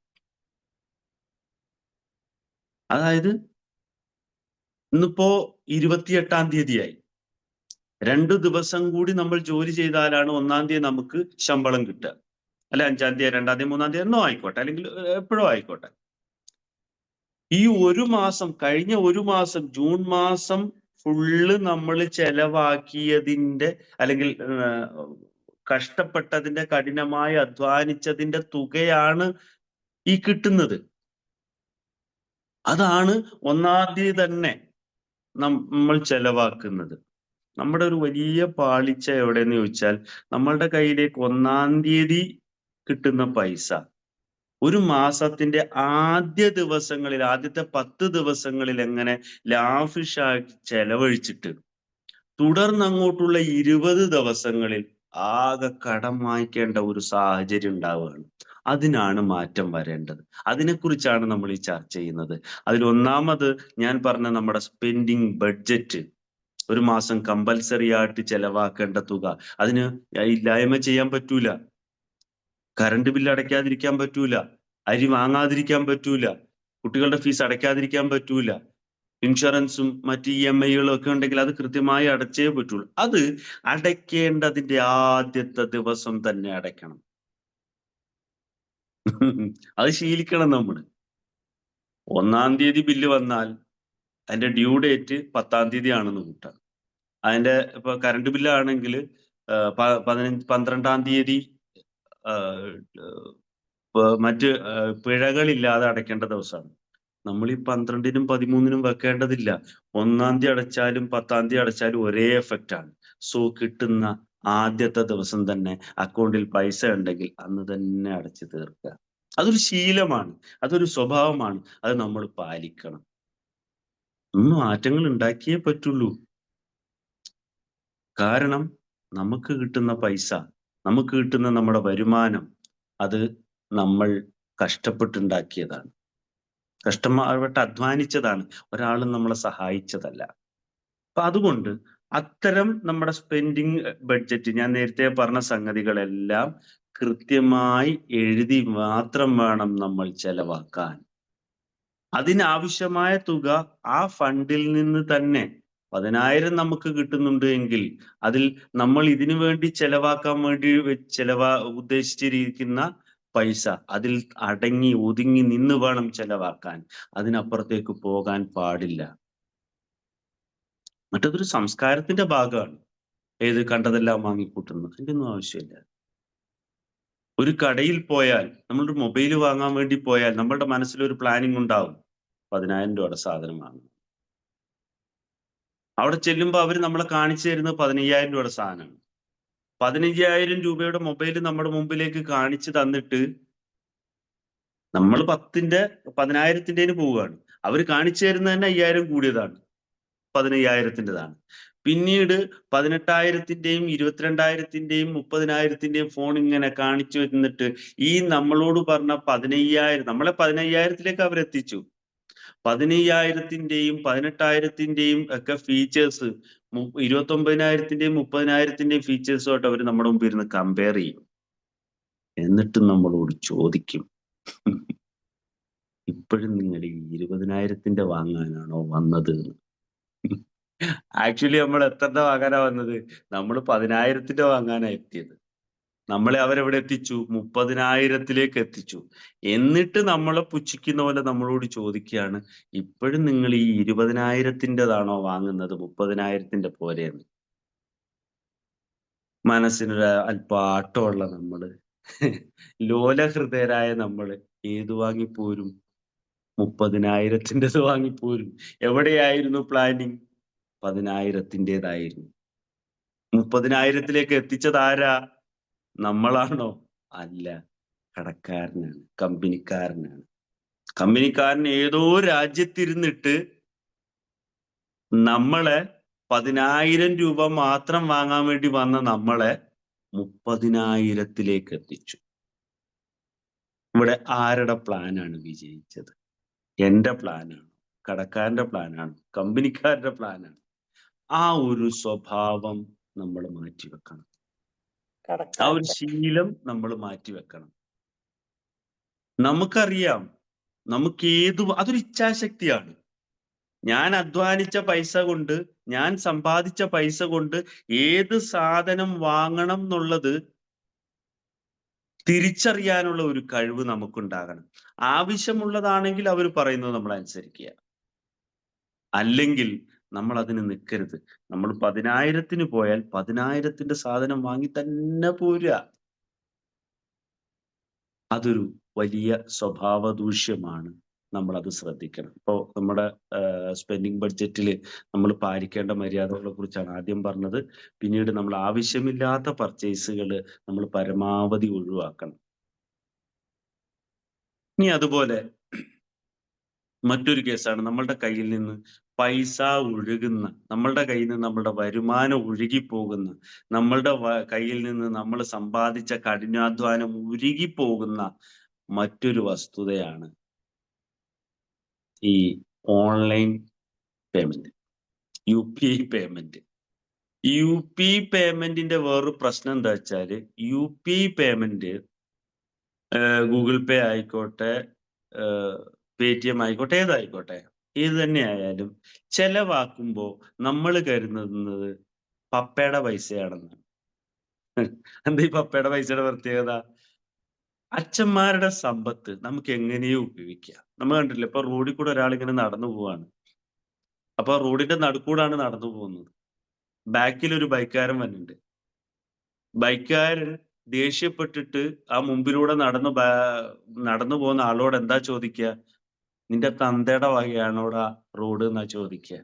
അതായത് ഇന്നിപ്പോ 28-ാം തീയതിയായി. 2 ദിവസം കൂടി നമ്മൾ ജോലി ചെയ്താലാണ് 1-ാം തീയതി നമുക്ക് ശമ്പളം കിട്ടുക. അല്ലെ 5-ാം തീയതി, 2-ാം തീയതി, 3-ാം തീയതി എന്നോ ആയിക്കോട്ടെ, അല്ലെങ്കിൽ എപ്പോഴും ആയിക്കോട്ടെ. ഈ ഒരു മാസം, കഴിഞ്ഞ ഒരു മാസം ജൂൺ മാസം ഫുള്ള് നമ്മൾ ചെലവാക്കിയതിന്റെ അല്ലെങ്കിൽ കഷ്ടപ്പെട്ടതിന്റെ, കഠിനമായി അധ്വാനിച്ചതിന്റെ തുകയാണ് ഈ കിട്ടുന്നത്. അതാണ് 1-ാം തീയതി തന്നെ നമ്മൾ ചെലവാക്കുന്നത്. നമ്മുടെ ഒരു വലിയ പാളിച്ച എവിടെയെന്ന് ചോദിച്ചാൽ, നമ്മളുടെ കയ്യിലേക്ക് 1-ാം തീയതി കിട്ടുന്ന പൈസ ഒരു മാസത്തിന്റെ ആദ്യ ദിവസങ്ങളിൽ, ആദ്യത്തെ 10 ദിവസങ്ങളിൽ എങ്ങനെ ലാവിഷാക്കി ചെലവഴിച്ചിട്ട് തുടർന്ന് അങ്ങോട്ടുള്ള 20 ദിവസങ്ങളിൽ ആകെ കടം വാങ്ങിക്കേണ്ട ഒരു സാഹചര്യം ഉണ്ടാവുകയാണ്. അതിനാണ് മാറ്റം വരേണ്ടത്. അതിനെക്കുറിച്ചാണ് നമ്മൾ ഈ ചർച്ച ചെയ്യുന്നത്. അതിൽ ഒന്നാമത് ഞാൻ പറഞ്ഞ നമ്മുടെ സ്പെൻഡിങ് ബഡ്ജറ്റ്, ഒരു മാസം കമ്പൽസറി ആയിട്ട് ചെലവാക്കേണ്ട തുക, അതിന് ഇല്ലായ്മ ചെയ്യാൻ പറ്റൂല. കറണ്ട് ബില്ല് അടയ്ക്കാതിരിക്കാൻ പറ്റൂല, അരി വാങ്ങാതിരിക്കാൻ പറ്റൂല, കുട്ടികളുടെ ഫീസ് അടയ്ക്കാതിരിക്കാൻ പറ്റൂല, ഇൻഷുറൻസും മറ്റ് EMI ഒക്കെ ഉണ്ടെങ്കിൽ അത് കൃത്യമായി അടച്ചേ പറ്റുള്ളൂ. അത് അടയ്ക്കേണ്ടതിന്റെ ആദ്യത്തെ ദിവസം തന്നെ അടയ്ക്കണം. അത് ശീലിക്കണം നമ്മൾ. 1-ാം തീയതി ബില്ല് വന്നാൽ അതിന്റെ ഡ്യൂ ഡേറ്റ് 10-ാം തീയതി ആണെന്ന് കൂട്ടാം. അതിന്റെ ഇപ്പൊ കറണ്ട് ബില്ല് ആണെങ്കിൽ 12-ാം തീയതി മറ്റ് പിഴകളില്ലാതെ അടയ്ക്കേണ്ട ദിവസമാണ്. നമ്മൾ ഈ 12-നും 13-നും വെക്കേണ്ടതില്ല. 1-ാം തീയതി അടച്ചാലും 10-ാം തീയതി അടച്ചാലും ഒരേ എഫക്റ്റ് ആണ്. സോ കിട്ടുന്ന ആദ്യത്തെ ദിവസം തന്നെ അക്കൗണ്ടിൽ പൈസ ഉണ്ടെങ്കിൽ അന്ന് തന്നെ അടച്ചു തീർക്കുക. അതൊരു ശീലമാണ്, അതൊരു സ്വഭാവമാണ്. അത് നമ്മൾ പാലിക്കണം. മാറ്റങ്ങൾ ഉണ്ടാക്കിയേ പറ്റുള്ളൂ. കാരണം നമുക്ക് കിട്ടുന്ന പൈസ, നമുക്ക് കിട്ടുന്ന നമ്മുടെ വരുമാനം, അത് നമ്മൾ കഷ്ടപ്പെട്ടുണ്ടാക്കിയതാണ്, കഷ്ടപ്പെട്ട് അധ്വാനിച്ചതാണ്. ഒരാളും നമ്മളെ സഹായിച്ചതല്ല. അപ്പൊ അതുകൊണ്ട് അത്തരം നമ്മുടെ സ്പെൻഡിങ് ബഡ്ജറ്റ്, ഞാൻ നേരത്തെ പറഞ്ഞ സംഗതികളെല്ലാം കൃത്യമായി എഴുതി മാത്രം വേണം നമ്മൾ ചെലവാക്കാൻ. അതിനാവശ്യമായ തുക ആ ഫണ്ടിൽ നിന്ന് തന്നെ, 10,000 നമുക്ക് കിട്ടുന്നുണ്ട് എങ്കിൽ അതിൽ നമ്മൾ ഇതിനു വേണ്ടി ചെലവാക്കാൻ വേണ്ടി ഉദ്ദേശിച്ചിരിക്കുന്ന പൈസ അതിൽ അടങ്ങി ഒതുങ്ങി നിന്ന് വേണം ചെലവാക്കാൻ. അതിനപ്പുറത്തേക്ക് പോകാൻ പാടില്ല. മറ്റതൊരു സംസ്കാരത്തിന്റെ ഭാഗമാണ്. ഏത് കണ്ടതെല്ലാം വാങ്ങിക്കൂട്ടുന്നത്. അതിന്റെ ഒന്നും ആവശ്യമില്ല. ഒരു കടയിൽ പോയാൽ നമ്മളൊരു മൊബൈൽ വാങ്ങാൻ വേണ്ടി പോയാൽ നമ്മളുടെ മനസ്സിലൊരു പ്ലാനിങ് ഉണ്ടാവും. 10,000 രൂപയുടെ സാധനം വാങ്ങും. അവിടെ ചെല്ലുമ്പോൾ അവർ നമ്മളെ കാണിച്ചു തരുന്നത് 15,000 രൂപയുടെ സാധനമാണ്. 15,000 രൂപയുടെ മൊബൈൽ നമ്മുടെ മുമ്പിലേക്ക് കാണിച്ചു തന്നിട്ട് നമ്മൾ 10,000ത്തിൻ്റെന് പോവുകയാണ്. അവർ കാണിച്ചു തരുന്നത് തന്നെ 5,000 കൂടിയതാണ്, 15,000ത്തിൻ്റെതാണ്. പിന്നീട് 18,000ത്തിൻ്റെയും 22,000ത്തിൻ്റെയും 30,000ത്തിൻ്റെയും ഫോൺ ഇങ്ങനെ കാണിച്ചു വന്നിട്ട് ഈ നമ്മളോട് പറഞ്ഞ 15,000 നമ്മളെ 15,000ത്തിലേക്ക് അവരെത്തിച്ചു. 15,000ത്തിൻ്റെയും 18,000ത്തിൻ്റെയും ഒക്കെ ഫീച്ചേഴ്സ് 29,000ത്തിൻ്റെയും 30,000ത്തിൻ്റെയും ഫീച്ചേഴ്സുമായിട്ട് അവർ നമ്മുടെ മുമ്പിൽ ഇരുന്ന് കമ്പയർ ചെയ്യും. എന്നിട്ട് നമ്മളോട് ചോദിക്കും, ഇപ്പോഴും നിങ്ങൾ ഈ 20,000ത്തിൻ്റെ വാങ്ങാനാണോ വന്നത്? ആക്ച്വലി നമ്മൾ എത്രന്റെ വാങ്ങാനാ വന്നത്? നമ്മൾ 10,000ത്തിൻ്റെ വാങ്ങാനാ എത്തിയത്. നമ്മളെ അവരെവിടെ എത്തിച്ചു? 30,000ത്തിലേക്ക് എത്തിച്ചു. എന്നിട്ട് നമ്മളെ പുച്ഛിക്കുന്ന പോലെ നമ്മളോട് ചോദിക്കുകയാണ്, ഇപ്പോഴും നിങ്ങൾ ഈ 20,000ത്തിൻ്റെതാണോ വാങ്ങുന്നത് 30,000ത്തിൻ്റെ പോരെയെന്ന്. മനസ്സിനൊരു അല്പം ആട്ടമുള്ള നമ്മള്, ലോലഹൃദയരായ നമ്മള് ഏത് വാങ്ങിപ്പോരും? 30,000ത്തിൻ്റെത് വാങ്ങിപ്പോരും. എവിടെയായിരുന്നു പ്ലാനിങ്? 10,000ത്തിൻ്റെതായിരുന്നു. 30,000ത്തിലേക്ക് എത്തിച്ചത് ആരാ? നമ്മളാണോ? അല്ല, കടക്കാരനാണ്, കമ്പനിക്കാരനാണ്. കമ്പനിക്കാരൻ ഏതോ രാജ്യത്തിരുന്നിട്ട് നമ്മളെ 10,000 രൂപ മാത്രം വാങ്ങാൻ വേണ്ടി വന്ന നമ്മളെ 30,000ത്തിലേക്ക് എത്തിച്ചു. ഇവിടെ ആരുടെ പ്ലാനാണ് വിജയിച്ചത്? എന്റെ പ്ലാനാണ്, കടക്കാരന്റെ പ്ലാനാണ്, കമ്പനിക്കാരുടെ പ്ലാനാണ്? ആ ഒരു സ്വഭാവം നമ്മൾ മാറ്റിവെക്കണം. ആ ഒരു ശീലം നമ്മൾ മാറ്റിവെക്കണം. നമുക്കറിയാം, അതൊരു ഇച്ഛാശക്തിയാണ്. ഞാൻ അധ്വാനിച്ച പൈസ കൊണ്ട്, ഞാൻ സമ്പാദിച്ച പൈസ കൊണ്ട് ഏത് സാധനം വാങ്ങണം എന്നുള്ളത് തിരിച്ചറിയാനുള്ള ഒരു കഴിവ് നമുക്കുണ്ടാകണം. ആവശ്യമുള്ളതാണെങ്കിൽ അവർ പറയുന്നത് നമ്മൾ അനുസരിക്കുക. അല്ലെങ്കിൽ നമ്മൾ അതിന് നിൽക്കരുത്. നമ്മൾ 10,000ത്തിന് പോയാൽ 10,000ത്തിൻ്റെ സാധനം വാങ്ങി തന്നെ പോരുക. അതൊരു വലിയ സ്വഭാവ ദൂഷ്യമാണ്. നമ്മൾ അത് ശ്രദ്ധിക്കണം. ഇപ്പോൾ നമ്മുടെ സ്പെൻഡിങ് ബഡ്ജറ്റിൽ നമ്മൾ പാലിക്കേണ്ട മര്യാദകളെ കുറിച്ചാണ് ആദ്യം പറഞ്ഞത്. പിന്നീട് നമ്മൾ ആവശ്യമില്ലാത്ത പർച്ചേസുകൾ നമ്മൾ പരമാവധി ഒഴിവാക്കണം. ഇനി അതുപോലെ മറ്റൊരു കേസാണ്, നമ്മളുടെ കയ്യിൽ നിന്ന് പൈസ ഒഴുകുന്ന, നമ്മളുടെ കയ്യിൽ നിന്ന് നമ്മളുടെ വരുമാനം ഒഴുകിപ്പോകുന്ന, നമ്മളുടെ കയ്യിൽ നിന്ന് നമ്മൾ സമ്പാദിച്ച കഠിനാധ്വാനം ഒഴുകിപ്പോകുന്ന മറ്റൊരു വസ്തുതയാണ് ഈ online payment, UPI payment. UPI പേയ്മെന്റിന്റെ വേറൊരു പ്രശ്നം എന്താ വെച്ചാല്, UPI പേയ്മെന്റ് ഗൂഗിൾ പേ ആയിക്കോട്ടെ, പേടിഎം ആയിക്കോട്ടെ, ഏതായിക്കോട്ടെ, ഏത് തന്നെ ആയാലും ചെലവാക്കുമ്പോ നമ്മൾ കരുതുന്നത് പപ്പയുടെ പൈസയാണെന്നാണ്. എന്താ ഈ പപ്പയുടെ പൈസയുടെ പ്രത്യേകത? അച്ഛന്മാരുടെ സമ്പത്ത് നമുക്ക് എങ്ങനെയോ ഉപയോഗിക്കാം. നമ്മൾ കണ്ടില്ലേ, ഇപ്പൊ റോഡിൽ കൂടെ ഒരാളിങ്ങനെ നടന്നു പോവാണ്. അപ്പൊ റോഡിന്റെ നടുക്കൂടാണ് നടന്നു പോകുന്നത്. ബാക്കിൽ ഒരു ബൈക്കുകാരൻ വന്നിട്ടുണ്ട്. ബൈക്കുകാരൻ ദേഷ്യപ്പെട്ടിട്ട് ആ മുമ്പിലൂടെ നടന്നു പോകുന്ന ആളോട് എന്താ ചോദിക്കുക? നിന്റെ തന്തയുടെ വകയാണോടാ റോഡ് എന്നാ ചോദിക്കുക.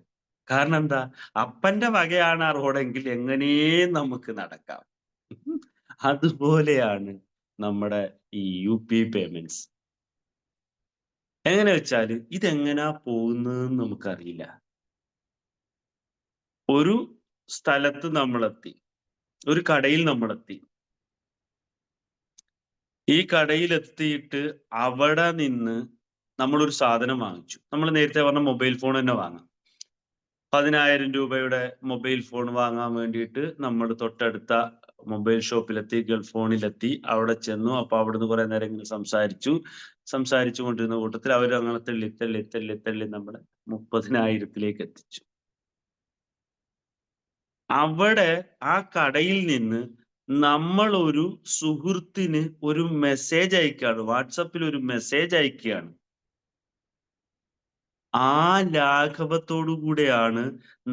കാരണം എന്താ? അപ്പന്റെ വകയാണ് ആ റോഡെങ്കിൽ എങ്ങനേ നമുക്ക് നടക്കാം. അതുപോലെയാണ് നമ്മുടെ ഈ UPI പേയ്മെന്റ്സ്. എങ്ങനെ വെച്ചാല് ഇതെങ്ങനാ പോകുന്നതെന്ന് നമുക്കറിയില്ല. ഒരു സ്ഥലത്ത് നമ്മളെത്തി, ഒരു കടയിൽ നമ്മളെത്തി. ഈ കടയിലെത്തിയിട്ട് അവിടെ നിന്ന് നമ്മളൊരു സാധനം വാങ്ങിച്ചു. നമ്മൾ നേരത്തെ പറഞ്ഞ മൊബൈൽ ഫോൺ തന്നെ വാങ്ങാം. 10,000 രൂപയുടെ മൊബൈൽ ഫോൺ വാങ്ങാൻ വേണ്ടിയിട്ട് നമ്മൾ തൊട്ടടുത്ത മൊബൈൽ ഷോപ്പിലെത്തി, ഗൾഫ് ഫോണിലെത്തി. അവിടെ ചെന്നു. അപ്പൊ അവിടുന്ന് കുറെ നേരം ഇങ്ങനെ സംസാരിച്ചു കൊണ്ടിരുന്ന കൂട്ടത്തിൽ അവർ അങ്ങനെ തള്ളി നമ്മളെ 30,000ത്തിലേക്ക് എത്തിച്ചു. അവിടെ ആ കടയിൽ നിന്ന് നമ്മൾ ഒരു സുഹൃത്തിന് ഒരു മെസ്സേജ് അയക്കുകയാണ്, വാട്സപ്പിൽ ഒരു മെസ്സേജ് അയക്കുകയാണ്. ആ ലാഘവത്തോടു കൂടെയാണ്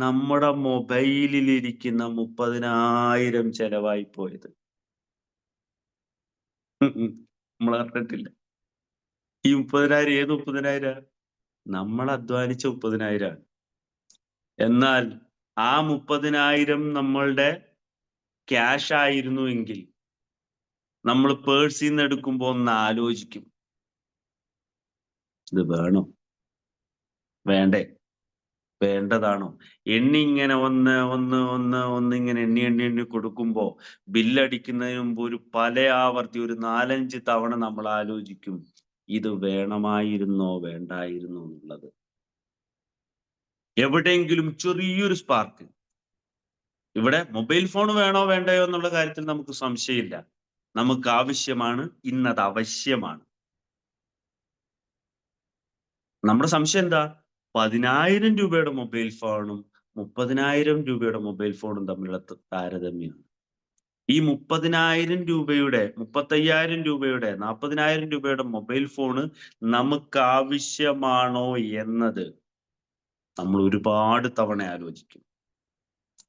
നമ്മുടെ മൊബൈലിലിരിക്കുന്ന 30,000 ചെലവായി പോയത്. നമ്മൾ അറിഞ്ഞിട്ടില്ല. ഈ 30,000 ഏത് 30,000? നമ്മൾ അധ്വാനിച്ച 30,000 ആണ്. എന്നാൽ ആ 30,000 നമ്മളുടെ ക്യാഷ് ആയിരുന്നുവെങ്കിൽ നമ്മൾ പേഴ്സിൽ നിന്ന് എടുക്കുമ്പോൾ ഒന്ന് ആലോചിക്കും, ഇത് വേണോ, വേണ്ടേ, വേണ്ടതാണോ? ഇങ്ങനെ ഇങ്ങനെ എണ്ണി കൊടുക്കുമ്പോ ബില്ലടിക്കുന്നതിന് മുമ്പ് ഒരു പല ആവർത്തി ഒരു 4-5 തവണ നമ്മൾ ആലോചിക്കും, ഇത് വേണമായിരുന്നോ വേണ്ടായിരുന്നോ എന്നുള്ളത്. എവിടെയെങ്കിലും ചെറിയൊരു സ്പാർക്ക്. ഇവിടെ മൊബൈൽ ഫോൺ വേണോ വേണ്ടയോ എന്നുള്ള കാര്യത്തിൽ നമുക്ക് സംശയമില്ല. നമുക്ക് ആവശ്യമാണ്, ഇന്നത് ആവശ്യമാണ്. നമ്മുടെ സംശയം എന്താ? 10,000 രൂപയുടെ മൊബൈൽ ഫോണും 30,000 രൂപയുടെ മൊബൈൽ ഫോണും തമ്മിലുള്ള താരതമ്യം. ഈ 30,000 രൂപയുടെ, 35,000 രൂപയുടെ, 40,000 രൂപയുടെ മൊബൈൽ ഫോണ് നമുക്ക് ആവശ്യമാണോ എന്നത് നമ്മൾ ഒരുപാട് തവണ ആലോചിക്കും.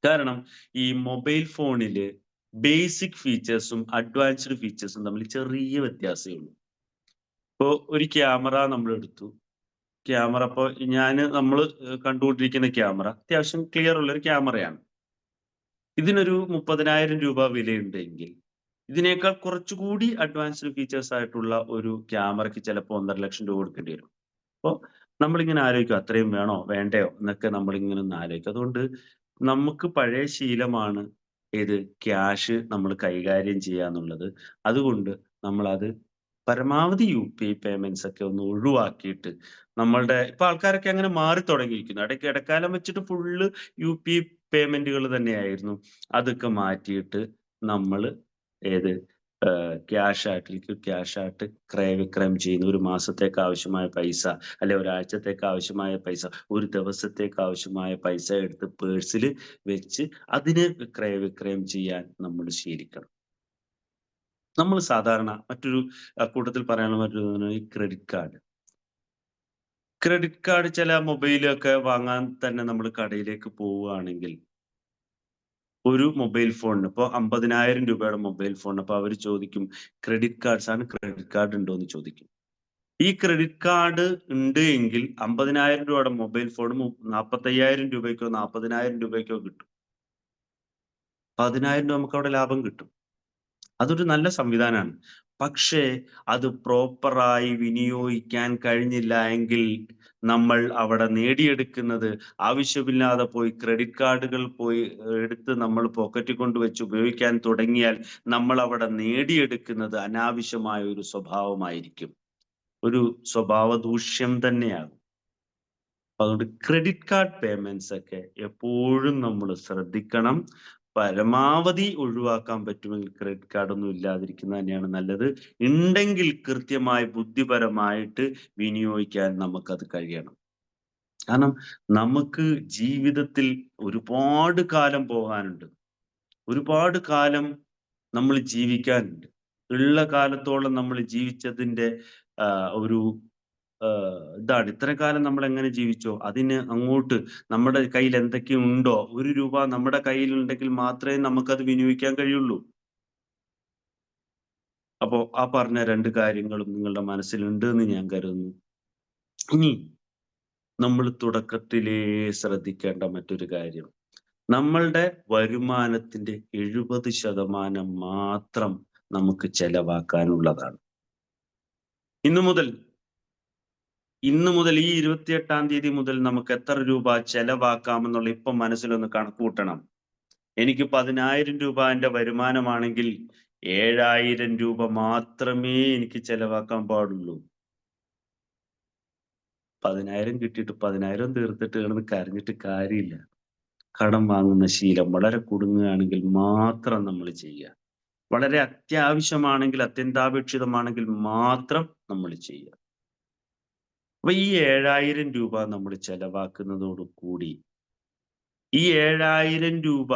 കാരണം ഈ മൊബൈൽ ഫോണില് ബേസിക് ഫീച്ചേഴ്സും അഡ്വാൻസ്ഡ് ഫീച്ചേഴ്സും തമ്മിൽ ചെറിയ വ്യത്യാസമേ ഉള്ളൂ. ഇപ്പോ ഒരു ക്യാമറ നമ്മൾ എടുത്തു. ക്യാമറ ഇപ്പോൾ നമ്മൾ കണ്ടുകൊണ്ടിരിക്കുന്ന ക്യാമറ അത്യാവശ്യം ക്ലിയർ ഉള്ള ഒരു ക്യാമറയാണ്. ഇതിനൊരു 30,000 രൂപ വിലയുണ്ടെങ്കിൽ ഇതിനേക്കാൾ കുറച്ചുകൂടി അഡ്വാൻസ്ഡ് ഫീച്ചേഴ്സ് ആയിട്ടുള്ള ഒരു ക്യാമറയ്ക്ക് ചിലപ്പോൾ 1.5 ലക്ഷം രൂപ കൊടുക്കേണ്ടി വരും. അപ്പോൾ നമ്മളിങ്ങനെ ആലോചിക്കും, അത്രയും വേണോ വേണ്ടയോ എന്നൊക്കെ നമ്മളിങ്ങനെ ഒന്ന് ആലോചിക്കും. അതുകൊണ്ട് നമുക്ക് പഴയ ശീലമാണ് ഏത്, ക്യാഷ് നമ്മൾ കൈകാര്യം ചെയ്യുക എന്നുള്ളത്. അതുകൊണ്ട് നമ്മളത് പരമാവധി UPI പേയ്മെന്റ്സ് ഒക്കെ ഒന്ന് ഒഴിവാക്കിയിട്ട് നമ്മളുടെ ഇപ്പൊ ആൾക്കാരൊക്കെ അങ്ങനെ മാറി തുടങ്ങിയിരിക്കുന്നു. ഇടക്കാലം വെച്ചിട്ട് ഫുള്ള് UPI പേയ്മെന്റുകൾ തന്നെയായിരുന്നു. അതൊക്കെ മാറ്റിയിട്ട് നമ്മൾ ഏത് ക്യാഷ് ആയിട്ട് ക്രയവിക്രയം ചെയ്യുന്ന, ഒരു മാസത്തേക്ക് ആവശ്യമായ പൈസ, അല്ലെ ഒരാഴ്ചത്തേക്ക് ആവശ്യമായ പൈസ, ഒരു ദിവസത്തേക്ക് ആവശ്യമായ പൈസ എടുത്ത് പേഴ്സിൽ വെച്ച് അതിന് ക്രയവിക്രയം ചെയ്യാൻ നമ്മൾ ശീലിക്കണം. നമ്മൾ സാധാരണ മറ്റൊരു കൂട്ടത്തിൽ പറയാനുള്ള മറ്റൊരു ഈ ക്രെഡിറ്റ് കാർഡ്. ക്രെഡിറ്റ് കാർഡ് ചില മൊബൈലൊക്കെ വാങ്ങാൻ തന്നെ നമ്മൾ കടയിലേക്ക് പോവുകയാണെങ്കിൽ ഒരു മൊബൈൽ ഫോണിന് ഇപ്പോൾ 50,000 രൂപയുടെ മൊബൈൽ ഫോൺ, അപ്പൊ അവർ ചോദിക്കും ക്രെഡിറ്റ് കാർഡ് ഉണ്ടോ എന്ന് ചോദിക്കും. ഈ ക്രെഡിറ്റ് കാർഡ് ഉണ്ട് എങ്കിൽ 50,000 രൂപയുടെ മൊബൈൽ ഫോൺ 45,000 രൂപയ്ക്കോ 40,000 രൂപയ്ക്കോ കിട്ടും. 10,000 രൂപ നമുക്ക് അവിടെ ലാഭം കിട്ടും. അതൊരു നല്ല സംവിധാനമാണ്. പക്ഷേ അത് പ്രോപ്പറായി വിനിയോഗിക്കാൻ കഴിഞ്ഞില്ല എങ്കിൽ നമ്മൾ അവിടെ നേടിയെടുക്കുന്നത്, ആവശ്യമില്ലാതെ പോയി ക്രെഡിറ്റ് കാർഡുകൾ എടുത്ത് നമ്മൾ പോക്കറ്റിൽ കൊണ്ടുവച്ച് ഉപയോഗിക്കാൻ തുടങ്ങിയാൽ നമ്മൾ അവിടെ നേടിയെടുക്കുന്നത് അനാവശ്യമായ ഒരു സ്വഭാവമായിരിക്കും, ഒരു സ്വഭാവ ദൂഷ്യം തന്നെയാകും. അതുകൊണ്ട് ക്രെഡിറ്റ് കാർഡ് പേയ്മെന്റ്സ് ഒക്കെ എപ്പോഴും നമ്മൾ ശ്രദ്ധിക്കണം. പരമാവധി ഒഴിവാക്കാൻ പറ്റുമെങ്കിൽ ക്രെഡിറ്റ് കാർഡ് ഒന്നും ഇല്ലാതിരിക്കുന്നത് തന്നെയാണ് നല്ലത്. ഉണ്ടെങ്കിൽ കൃത്യമായി ബുദ്ധിപരമായിട്ട് വിനിയോഗിക്കാൻ നമുക്കത് കഴിയണം. കാരണം നമുക്ക് ജീവിതത്തിൽ ഒരുപാട് കാലം പോകാനുണ്ട്, ഒരുപാട് കാലം നമ്മൾ ജീവിക്കാനുണ്ട്. ഉള്ള കാലത്തോളം നമ്മൾ ജീവിച്ചതിന്റെ ഒരു ഇതാണ്. ഇത്രയും കാലം നമ്മൾ എങ്ങനെ ജീവിച്ചോ അതിന് അങ്ങോട്ട് നമ്മുടെ കയ്യിൽ എന്തൊക്കെ ഉണ്ടോ, 1 രൂപ നമ്മുടെ കയ്യിൽ ഉണ്ടെങ്കിൽ മാത്രമേ നമുക്കത് വിനിയോഗിക്കാൻ കഴിയുള്ളൂ. അപ്പോ ആ പറഞ്ഞ 2 കാര്യങ്ങളും നിങ്ങളുടെ മനസ്സിലുണ്ട് എന്ന് ഞാൻ കരുതുന്നു. ഇനി നമ്മൾ തുടക്കത്തിലേ ശ്രദ്ധിക്കേണ്ട മറ്റൊരു കാര്യം, നമ്മളുടെ വരുമാനത്തിന്റെ 70% മാത്രം നമുക്ക് ചെലവാക്കാനുള്ളതാണ്. ഇന്നു മുതൽ ഈ 28-ാം തീയതി മുതൽ നമുക്ക് എത്ര രൂപ ചെലവാക്കാമെന്നുള്ള ഇപ്പം മനസ്സിലൊന്ന് കണക്കുകൂട്ടണം. എനിക്ക് 10,000 രൂപ എന്റെ വരുമാനമാണെങ്കിൽ 7,000 രൂപ മാത്രമേ എനിക്ക് ചെലവാക്കാൻ പാടുള്ളൂ. 10,000 കിട്ടിയിട്ട് 10,000 തീർത്തിട്ട് കിടന്ന് കരഞ്ഞിട്ട് കാര്യമില്ല. കടം വാങ്ങുന്ന ശീലം വളരെ കുടുങ്ങുകയാണെങ്കിൽ മാത്രം നമ്മൾ ചെയ്യുക. വളരെ അത്യാവശ്യമാണെങ്കിൽ, അത്യന്താപേക്ഷിതമാണെങ്കിൽ മാത്രം നമ്മൾ ചെയ്യുക. അപ്പൊ ഈ 7,000 രൂപ നമ്മൾ ചെലവാക്കുന്നതോടു കൂടി ഈ 7,000 രൂപ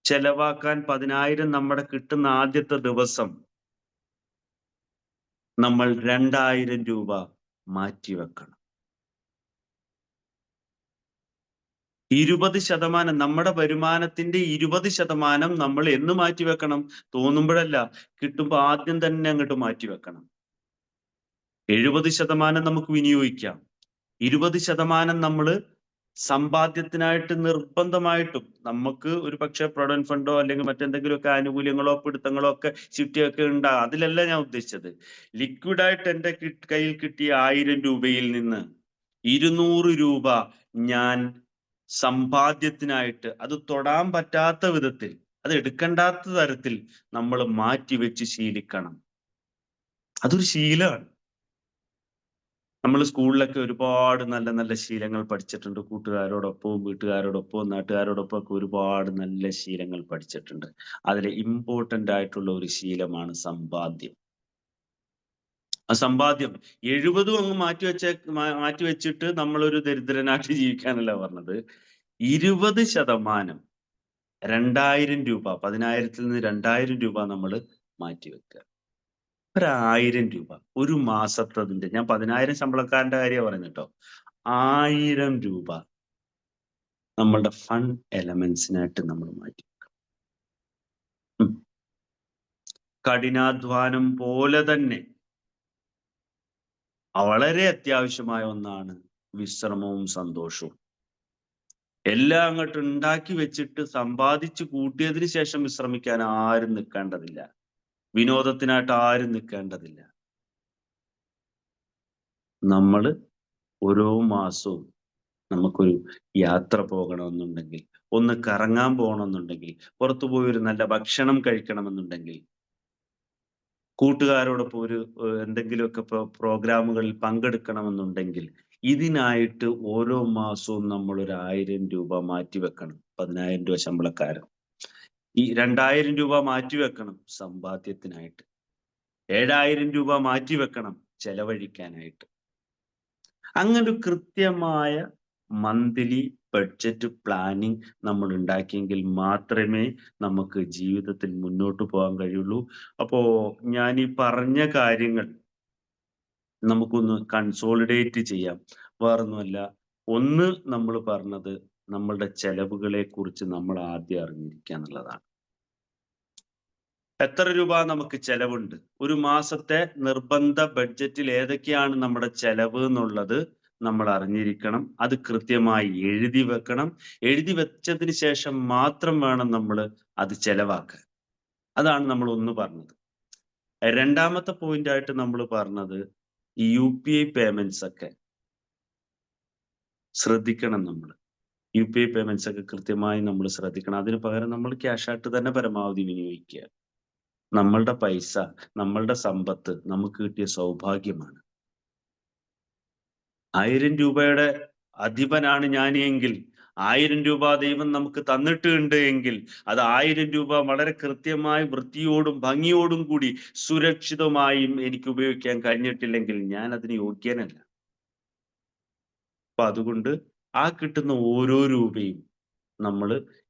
ചെലവാക്കാൻ 10,000 നമ്മുടെ കിട്ടുന്ന ആദ്യത്തെ ദിവസം നമ്മൾ 2,000 രൂപ മാറ്റിവെക്കണം. 20% നമ്മുടെ വരുമാനത്തിന്റെ 20% നമ്മൾ എന്ന് മാറ്റിവെക്കണം? തോന്നുമ്പോഴല്ല, കിട്ടുമ്പോ ആദ്യം തന്നെ അങ്ങോട്ട് മാറ്റിവെക്കണം. 70% നമുക്ക് വിനിയോഗിക്കാം. 20% നമ്മള് സമ്പാദ്യത്തിനായിട്ട് നിർബന്ധമായിട്ടും നമുക്ക് ഒരു പക്ഷേ പ്രൊവിഡന്റ് ഫണ്ടോ അല്ലെങ്കിൽ മറ്റെന്തെങ്കിലുമൊക്കെ ആനുകൂല്യങ്ങളോ പിടുത്തങ്ങളോ ഒക്കെ ചിട്ടിയൊക്കെ ഉണ്ടാകും. അതിലല്ല ഞാൻ ഉദ്ദേശിച്ചത്. ലിക്വിഡായിട്ട് എൻ്റെ കയ്യിൽ കിട്ടിയ 1000 രൂപയിൽ നിന്ന് 200 രൂപ ഞാൻ സമ്പാദ്യത്തിനായിട്ട് അത് തൊടാൻ പറ്റാത്ത വിധത്തിൽ, അത് എടുക്കണ്ടാത്ത തരത്തിൽ നമ്മൾ മാറ്റിവെച്ച് ശീലിക്കണം. അതൊരു ശീലമാണ്. നമ്മൾ സ്കൂളിലൊക്കെ ഒരുപാട് നല്ല നല്ല ശീലങ്ങൾ പഠിച്ചിട്ടുണ്ട്. കൂട്ടുകാരോടൊപ്പവും വീട്ടുകാരോടൊപ്പവും നാട്ടുകാരോടൊപ്പം ഒക്കെ ഒരുപാട് നല്ല ശീലങ്ങൾ പഠിച്ചിട്ടുണ്ട്. അതിൽ ഇമ്പോർട്ടന്റ് ആയിട്ടുള്ള ഒരു ശീലമാണ് സമ്പാദ്യം. ആ സമ്പാദ്യം 70 അങ്ങ് മാറ്റിവെച്ചിട്ട് നമ്മളൊരു ദരിദ്രനായിട്ട് ജീവിക്കാനല്ല പറഞ്ഞത്. 20% 2,000 രൂപ, 10,000-ൽ നിന്ന് 2,000 രൂപ നമ്മൾ മാറ്റിവെക്കുക. 1,000 രൂപ ഒരു മാസത്തതിന്റെ, ഞാൻ 10,000 ശമ്പളക്കാരന്റെ കാര്യം പറയുന്നത് കേട്ടോ. 1,000 രൂപ നമ്മളുടെ ഫണ്ട് എലമെന്റ്സിനായിട്ട് നമ്മൾ മാറ്റി വെക്കണം. കഠിനാധ്വാനം പോലെ തന്നെ വളരെ അത്യാവശ്യമായ ഒന്നാണ് വിശ്രമവും സന്തോഷവും. എല്ലാം അങ്ങോട്ട് ഉണ്ടാക്കി വെച്ചിട്ട് സമ്പാദിച്ചു കൂട്ടിയതിന് ശേഷം വിശ്രമിക്കാൻ ആരും നിൽക്കേണ്ടതില്ല. വിനോദത്തിനായിട്ട് ആരും നിൽക്കേണ്ടതില്ല. നമ്മൾ ഓരോ മാസവും നമുക്കൊരു യാത്ര പോകണമെന്നുണ്ടെങ്കിൽ, ഒന്ന് കറങ്ങാൻ പോകണമെന്നുണ്ടെങ്കിൽ, പുറത്തുപോയി ഒരു നല്ല ഭക്ഷണം കഴിക്കണമെന്നുണ്ടെങ്കിൽ, കൂട്ടുകാരോടൊപ്പം ഒരു എന്തെങ്കിലുമൊക്കെ പ്രോഗ്രാമുകളിൽ പങ്കെടുക്കണമെന്നുണ്ടെങ്കിൽ, ഇതിനായിട്ട് ഓരോ മാസവും നമ്മൾ ഒരു 1,000 രൂപ മാറ്റിവെക്കണം. 10,000 രൂപ ശമ്പളക്കാരൻ ഈ 2,000 രൂപ മാറ്റിവെക്കണം സമ്പാദ്യത്തിനായിട്ട്. 7,000 രൂപ മാറ്റിവെക്കണം ചെലവഴിക്കാനായിട്ട്. അങ്ങനെ കൃത്യമായ മന്ത്ലി ബഡ്ജറ്റ് പ്ലാനിങ് നമ്മൾ ഉണ്ടാക്കിയെങ്കിൽ മാത്രമേ നമുക്ക് ജീവിതത്തിൽ മുന്നോട്ട് പോകാൻ കഴിയുള്ളൂ. അപ്പോ ഞാൻ ഈ പറഞ്ഞ കാര്യങ്ങൾ നമുക്കൊന്ന് കൺസോളിഡേറ്റ് ചെയ്യാം. വേറൊന്നുമല്ല, ഒന്ന് നമ്മൾ പറഞ്ഞത് നമ്മളുടെ ചെലവുകളെ കുറിച്ച് നമ്മൾ ആദ്യം അറിഞ്ഞിരിക്കുക എന്നുള്ളതാണ്. എത്ര രൂപ നമുക്ക് ചെലവുണ്ട്, ഒരു മാസത്തെ നിർബന്ധ ബഡ്ജറ്റിൽ ഏതൊക്കെയാണ് നമ്മുടെ ചെലവ് എന്നുള്ളത് നമ്മൾ അറിഞ്ഞിരിക്കണം. അത് കൃത്യമായി എഴുതി വെക്കണം. എഴുതി വെച്ചതിന് ശേഷം മാത്രം വേണം നമ്മൾ അത് ചെലവാക്കാൻ. അതാണ് നമ്മൾ ഒന്ന് പറഞ്ഞത്. രണ്ടാമത്തെ പോയിന്റ് ആയിട്ട് നമ്മൾ പറഞ്ഞത് ഈ UPI പേയ്മെന്റ്സ് ഒക്കെ ശ്രദ്ധിക്കണം. നമ്മൾ UPI പേയ്മെന്റ്സ് ഒക്കെ കൃത്യമായി നമ്മൾ ശ്രദ്ധിക്കണം. അതിന് പകരം നമ്മൾ ക്യാഷ് ആയിട്ട് തന്നെ പരമാവധി വിനിയോഗിക്കുക. നമ്മളുടെ പൈസ, നമ്മളുടെ സമ്പത്ത് നമുക്ക് കിട്ടിയ സൗഭാഗ്യമാണ്. 1,000 രൂപയുടെ അധിപനാണ് ഞാൻ എങ്കിൽ, 1,000 രൂപ ദൈവം നമുക്ക് തന്നിട്ടുണ്ട് എങ്കിൽ, അത് 1,000 രൂപ വളരെ കൃത്യമായി വൃത്തിയോടും ഭംഗിയോടും കൂടി സുരക്ഷിതമായും എനിക്ക് ഉപയോഗിക്കാൻ കഴിഞ്ഞിട്ടില്ലെങ്കിൽ ഞാൻ അതിന് യോഗ്യനല്ല. അപ്പൊ അതുകൊണ്ട് ആ കിട്ടുന്ന ഓരോ രൂപയും നമ്മൾ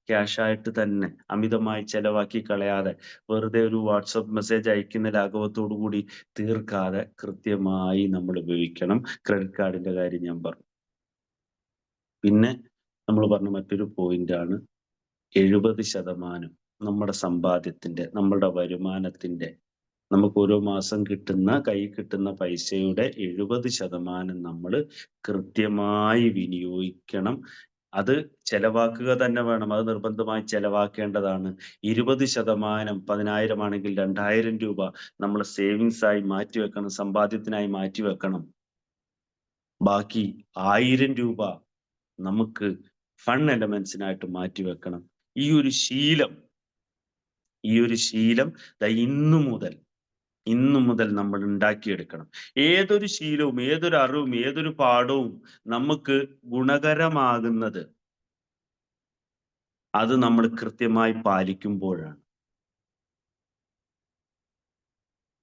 ക്യാഷ് ആയിട്ട് തന്നെ അമിതമായി ചെലവാക്കി കളയാതെ, വെറുതെ ഒരു വാട്സപ്പ് മെസ്സേജ് അയക്കുന്ന ലാഘവത്തോടു കൂടി തീർക്കാതെ കൃത്യമായി നമ്മൾ ഉപയോഗിക്കണം. ക്രെഡിറ്റ് കാർഡിന്റെ കാര്യം ഞാൻ പറഞ്ഞു. പിന്നെ നമ്മൾ പറഞ്ഞ മറ്റൊരു പോയിന്റ് ആണ് 70% നമ്മുടെ സമ്പാദ്യത്തിന്റെ, നമ്മളുടെ വരുമാനത്തിന്റെ, നമുക്ക് ഓരോ മാസം കിട്ടുന്ന കയ്യിൽ കിട്ടുന്ന പൈസയുടെ 70% നമ്മൾ കൃത്യമായി വിനിയോഗിക്കണം. അത് ചെലവാക്കുക തന്നെ വേണം. അത് നിർബന്ധമായി ചെലവാക്കേണ്ടതാണ്. 20%, 10,000 ആണെങ്കിൽ 2,000 രൂപ നമ്മൾ സേവിങ്സ് ആയി മാറ്റിവെക്കണം, സമ്പാദ്യത്തിനായി മാറ്റിവെക്കണം. ബാക്കി 1,000 രൂപ നമുക്ക് ഫണ്ട് എലമെന്റ്സിനായിട്ട് മാറ്റിവെക്കണം. ഈ ഒരു ശീലം ഇന്നു മുതൽ നമ്മൾ ഉണ്ടാക്കിയെടുക്കണം. ഏതൊരു ശീലവും, ഏതൊരു അറിവും, ഏതൊരു പാഠവും നമുക്ക് ഗുണകരമാകുന്നത് അത് നമ്മൾ കൃത്യമായി പാലിക്കുമ്പോഴാണ്.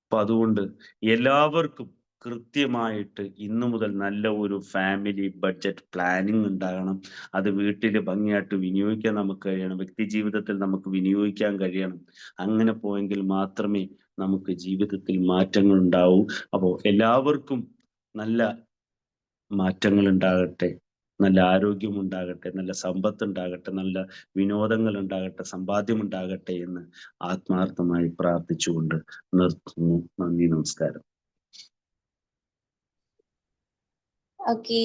അപ്പൊ അതുകൊണ്ട് എല്ലാവർക്കും കൃത്യമായിട്ട് ഇന്നു മുതൽ നല്ല ഒരു ഫാമിലി ബഡ്ജറ്റ് പ്ലാനിങ് ഉണ്ടാകണം. അത് വീട്ടിൽ ഭംഗിയായിട്ട് വിനിയോഗിക്കാൻ നമുക്ക് കഴിയണം. വ്യക്തി ജീവിതത്തിൽ നമുക്ക് വിനിയോഗിക്കാൻ കഴിയണം. അങ്ങനെ പോയെങ്കിൽ മാത്രമേ നമുക്ക് ജീവിതത്തിൽ മാറ്റങ്ങൾ ഉണ്ടാവൂ. അപ്പോൾ എല്ലാവർക്കും നല്ല മാറ്റങ്ങൾ ഉണ്ടാകട്ടെ, നല്ല ആരോഗ്യം ഉണ്ടാകട്ടെ, നല്ല സമ്പത്ത് ഉണ്ടാകട്ടെ, നല്ല വിനോദങ്ങൾ ഉണ്ടാകട്ടെ, സമ്പാദ്യം ഉണ്ടാകട്ടെ എന്ന് ആത്മാർത്ഥമായി പ്രാർത്ഥിച്ചുകൊണ്ട് നിർത്തുന്നു. നന്ദി, നമസ്കാരം. Okay,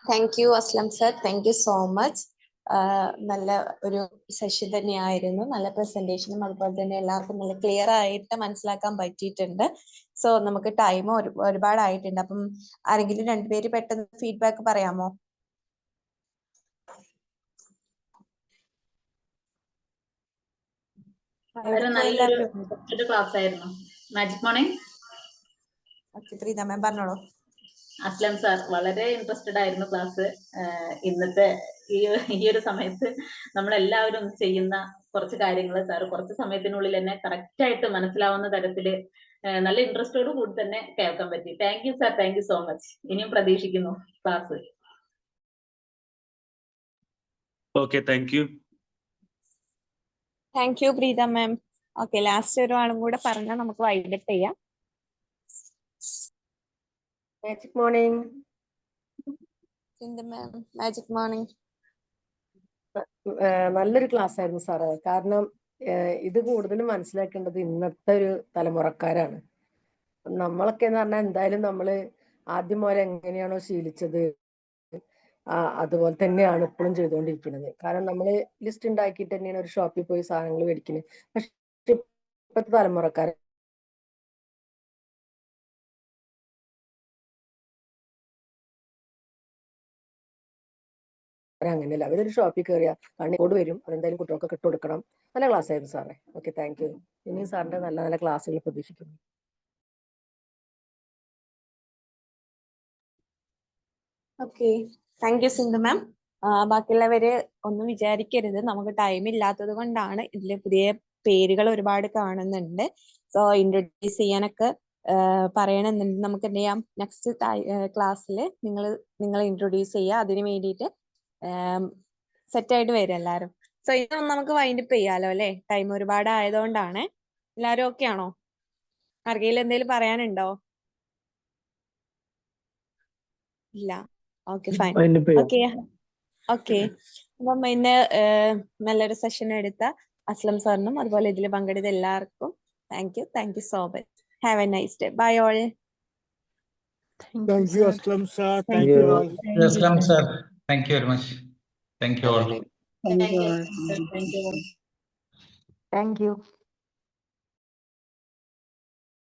thank U Aslam sir, thank you so much. നല്ല ഒരു സെഷൻ തന്നെയായിരുന്നു. നല്ല പ്രസന്റേഷനും അതുപോലെ തന്നെ എല്ലാവർക്കും നല്ല ക്ലിയർ ആയിട്ട് മനസ്സിലാക്കാൻ പറ്റിയിട്ടുണ്ട്. സോ നമുക്ക് ടൈം ഒരുപാടായിട്ടുണ്ട്. അപ്പം ആരെങ്കിലും രണ്ടുപേര് പെട്ടെന്ന് ഫീഡ്ബാക്ക് പറയാമോ? വളരെ നല്ലൊരു ക്ലാസ് ആയിരുന്നു. Magic morning. പ്രീത മാം പറഞ്ഞോളൂ. അസ്ലം സാർ വളരെ ഇൻട്രസ്റ്റഡ് ആയിരുന്നു ക്ലാസ്. ഇന്നത്തെ ഈ ഒരു സമയത്ത് നമ്മളെല്ലാവരും ചെയ്യുന്ന കുറച്ച് കാര്യങ്ങൾ സാർ കുറച്ച് സമയത്തിനുള്ളിൽ തന്നെ കറക്റ്റ് ആയിട്ട് മനസ്സിലാവുന്ന തരത്തില് നല്ല ഇൻട്രസ്റ്റോട് കൂടി തന്നെ കേൾക്കാൻ പറ്റി. Thank you sir, thank you so much. ഇനിയും പ്രതീക്ഷിക്കുന്നു class. Okay, thank you. Thank you Preetha ma'am. Okay, last ഒരു ആളും കൂടെ പറഞ്ഞാൽ നമുക്ക് വൈൻഡപ്പ് ചെയ്യാം. Magic morning. Ma'am, magic morning. നല്ലൊരു ക്ലാസ് ആയിരുന്നു സാറേ. കാരണം ഇത് കൂടുതലും മനസ്സിലാക്കേണ്ടത് ഇന്നത്തെ ഒരു തലമുറക്കാരാണ്. നമ്മളൊക്കെ എന്ന് പറഞ്ഞാൽ എന്തായാലും നമ്മള് ആദ്യം മുതൽ എങ്ങനെയാണോ ശീലിച്ചത് അതുപോലെ തന്നെയാണ് ഇപ്പോഴും ചെയ്തുകൊണ്ടിരിക്കുന്നത്. കാരണം നമ്മള് ലിസ്റ്റ് ഉണ്ടാക്കിയിട്ട് തന്നെയാണ് ഒരു ഷോപ്പിൽ പോയി സാധനങ്ങൾ മേടിക്കുന്നത്. പക്ഷെ ഇപ്പോഴത്തെ തലമുറക്കാർ അങ്ങനെയല്ല. അവരൊരു ഷോപ്പിൽ കയറിയാൽ കണ്ണിക്കോട് വരും. അതെന്തായാലും കുട്ടികൾക്ക് ഇട്ട് കൊടുക്കണം. നല്ല ക്ലാസ് ആയിരുന്നു സാറേ. Okay, thank U. ഇനിയും സാറിന്റെ നല്ല നല്ല ക്ലാസ്സുകൾ പ്രതീക്ഷിക്കുന്നു. ഓക്കെ, താങ്ക് യു സിന്ധു മാം. ബാക്കിയുള്ളവര് ഒന്നും വിചാരിക്കരുത്, നമുക്ക് ടൈം ഇല്ലാത്തത് കൊണ്ടാണ്. ഇതില് പുതിയ പേരുകൾ ഒരുപാട് കാണുന്നുണ്ട്. സോ ഇൻട്രൊഡ്യൂസ് ചെയ്യാനൊക്കെ പറയണമെന്നുണ്ട്. നമുക്ക് എന്ത് ചെയ്യാം, നെക്സ്റ്റ് ക്ലാസ്സിൽ നിങ്ങൾ ഇൻട്രൊഡ്യൂസ് ചെയ്യുക. അതിന് വേണ്ടിയിട്ട് സെറ്റായിട്ട് വരും എല്ലാവരും. സോ ഇതൊന്നും നമുക്ക് വൈൻഡപ്പ് ചെയ്യാലോ അല്ലെ? ടൈം ഒരുപാട് ആയതുകൊണ്ടാണ്. എല്ലാവരും ഓക്കെ ആണോ? ആർക്കെങ്കിലും എന്തെങ്കിലും പറയാനുണ്ടോ? ഇല്ല. Okay, fine. Okay okay. അപ്പം ഇന്ന് നല്ലൊരു സെഷൻ എടുത്ത അസ്ലം സാറിനും അതുപോലെ ഇതിൽ പങ്കെടുത്ത എല്ലാവർക്കും thank you so much. Have a nice day. Bye all. Thank you, Aslam sir. Thank you all. Aslam sir, thank you very much. Thank you all. Thank you. Thank you.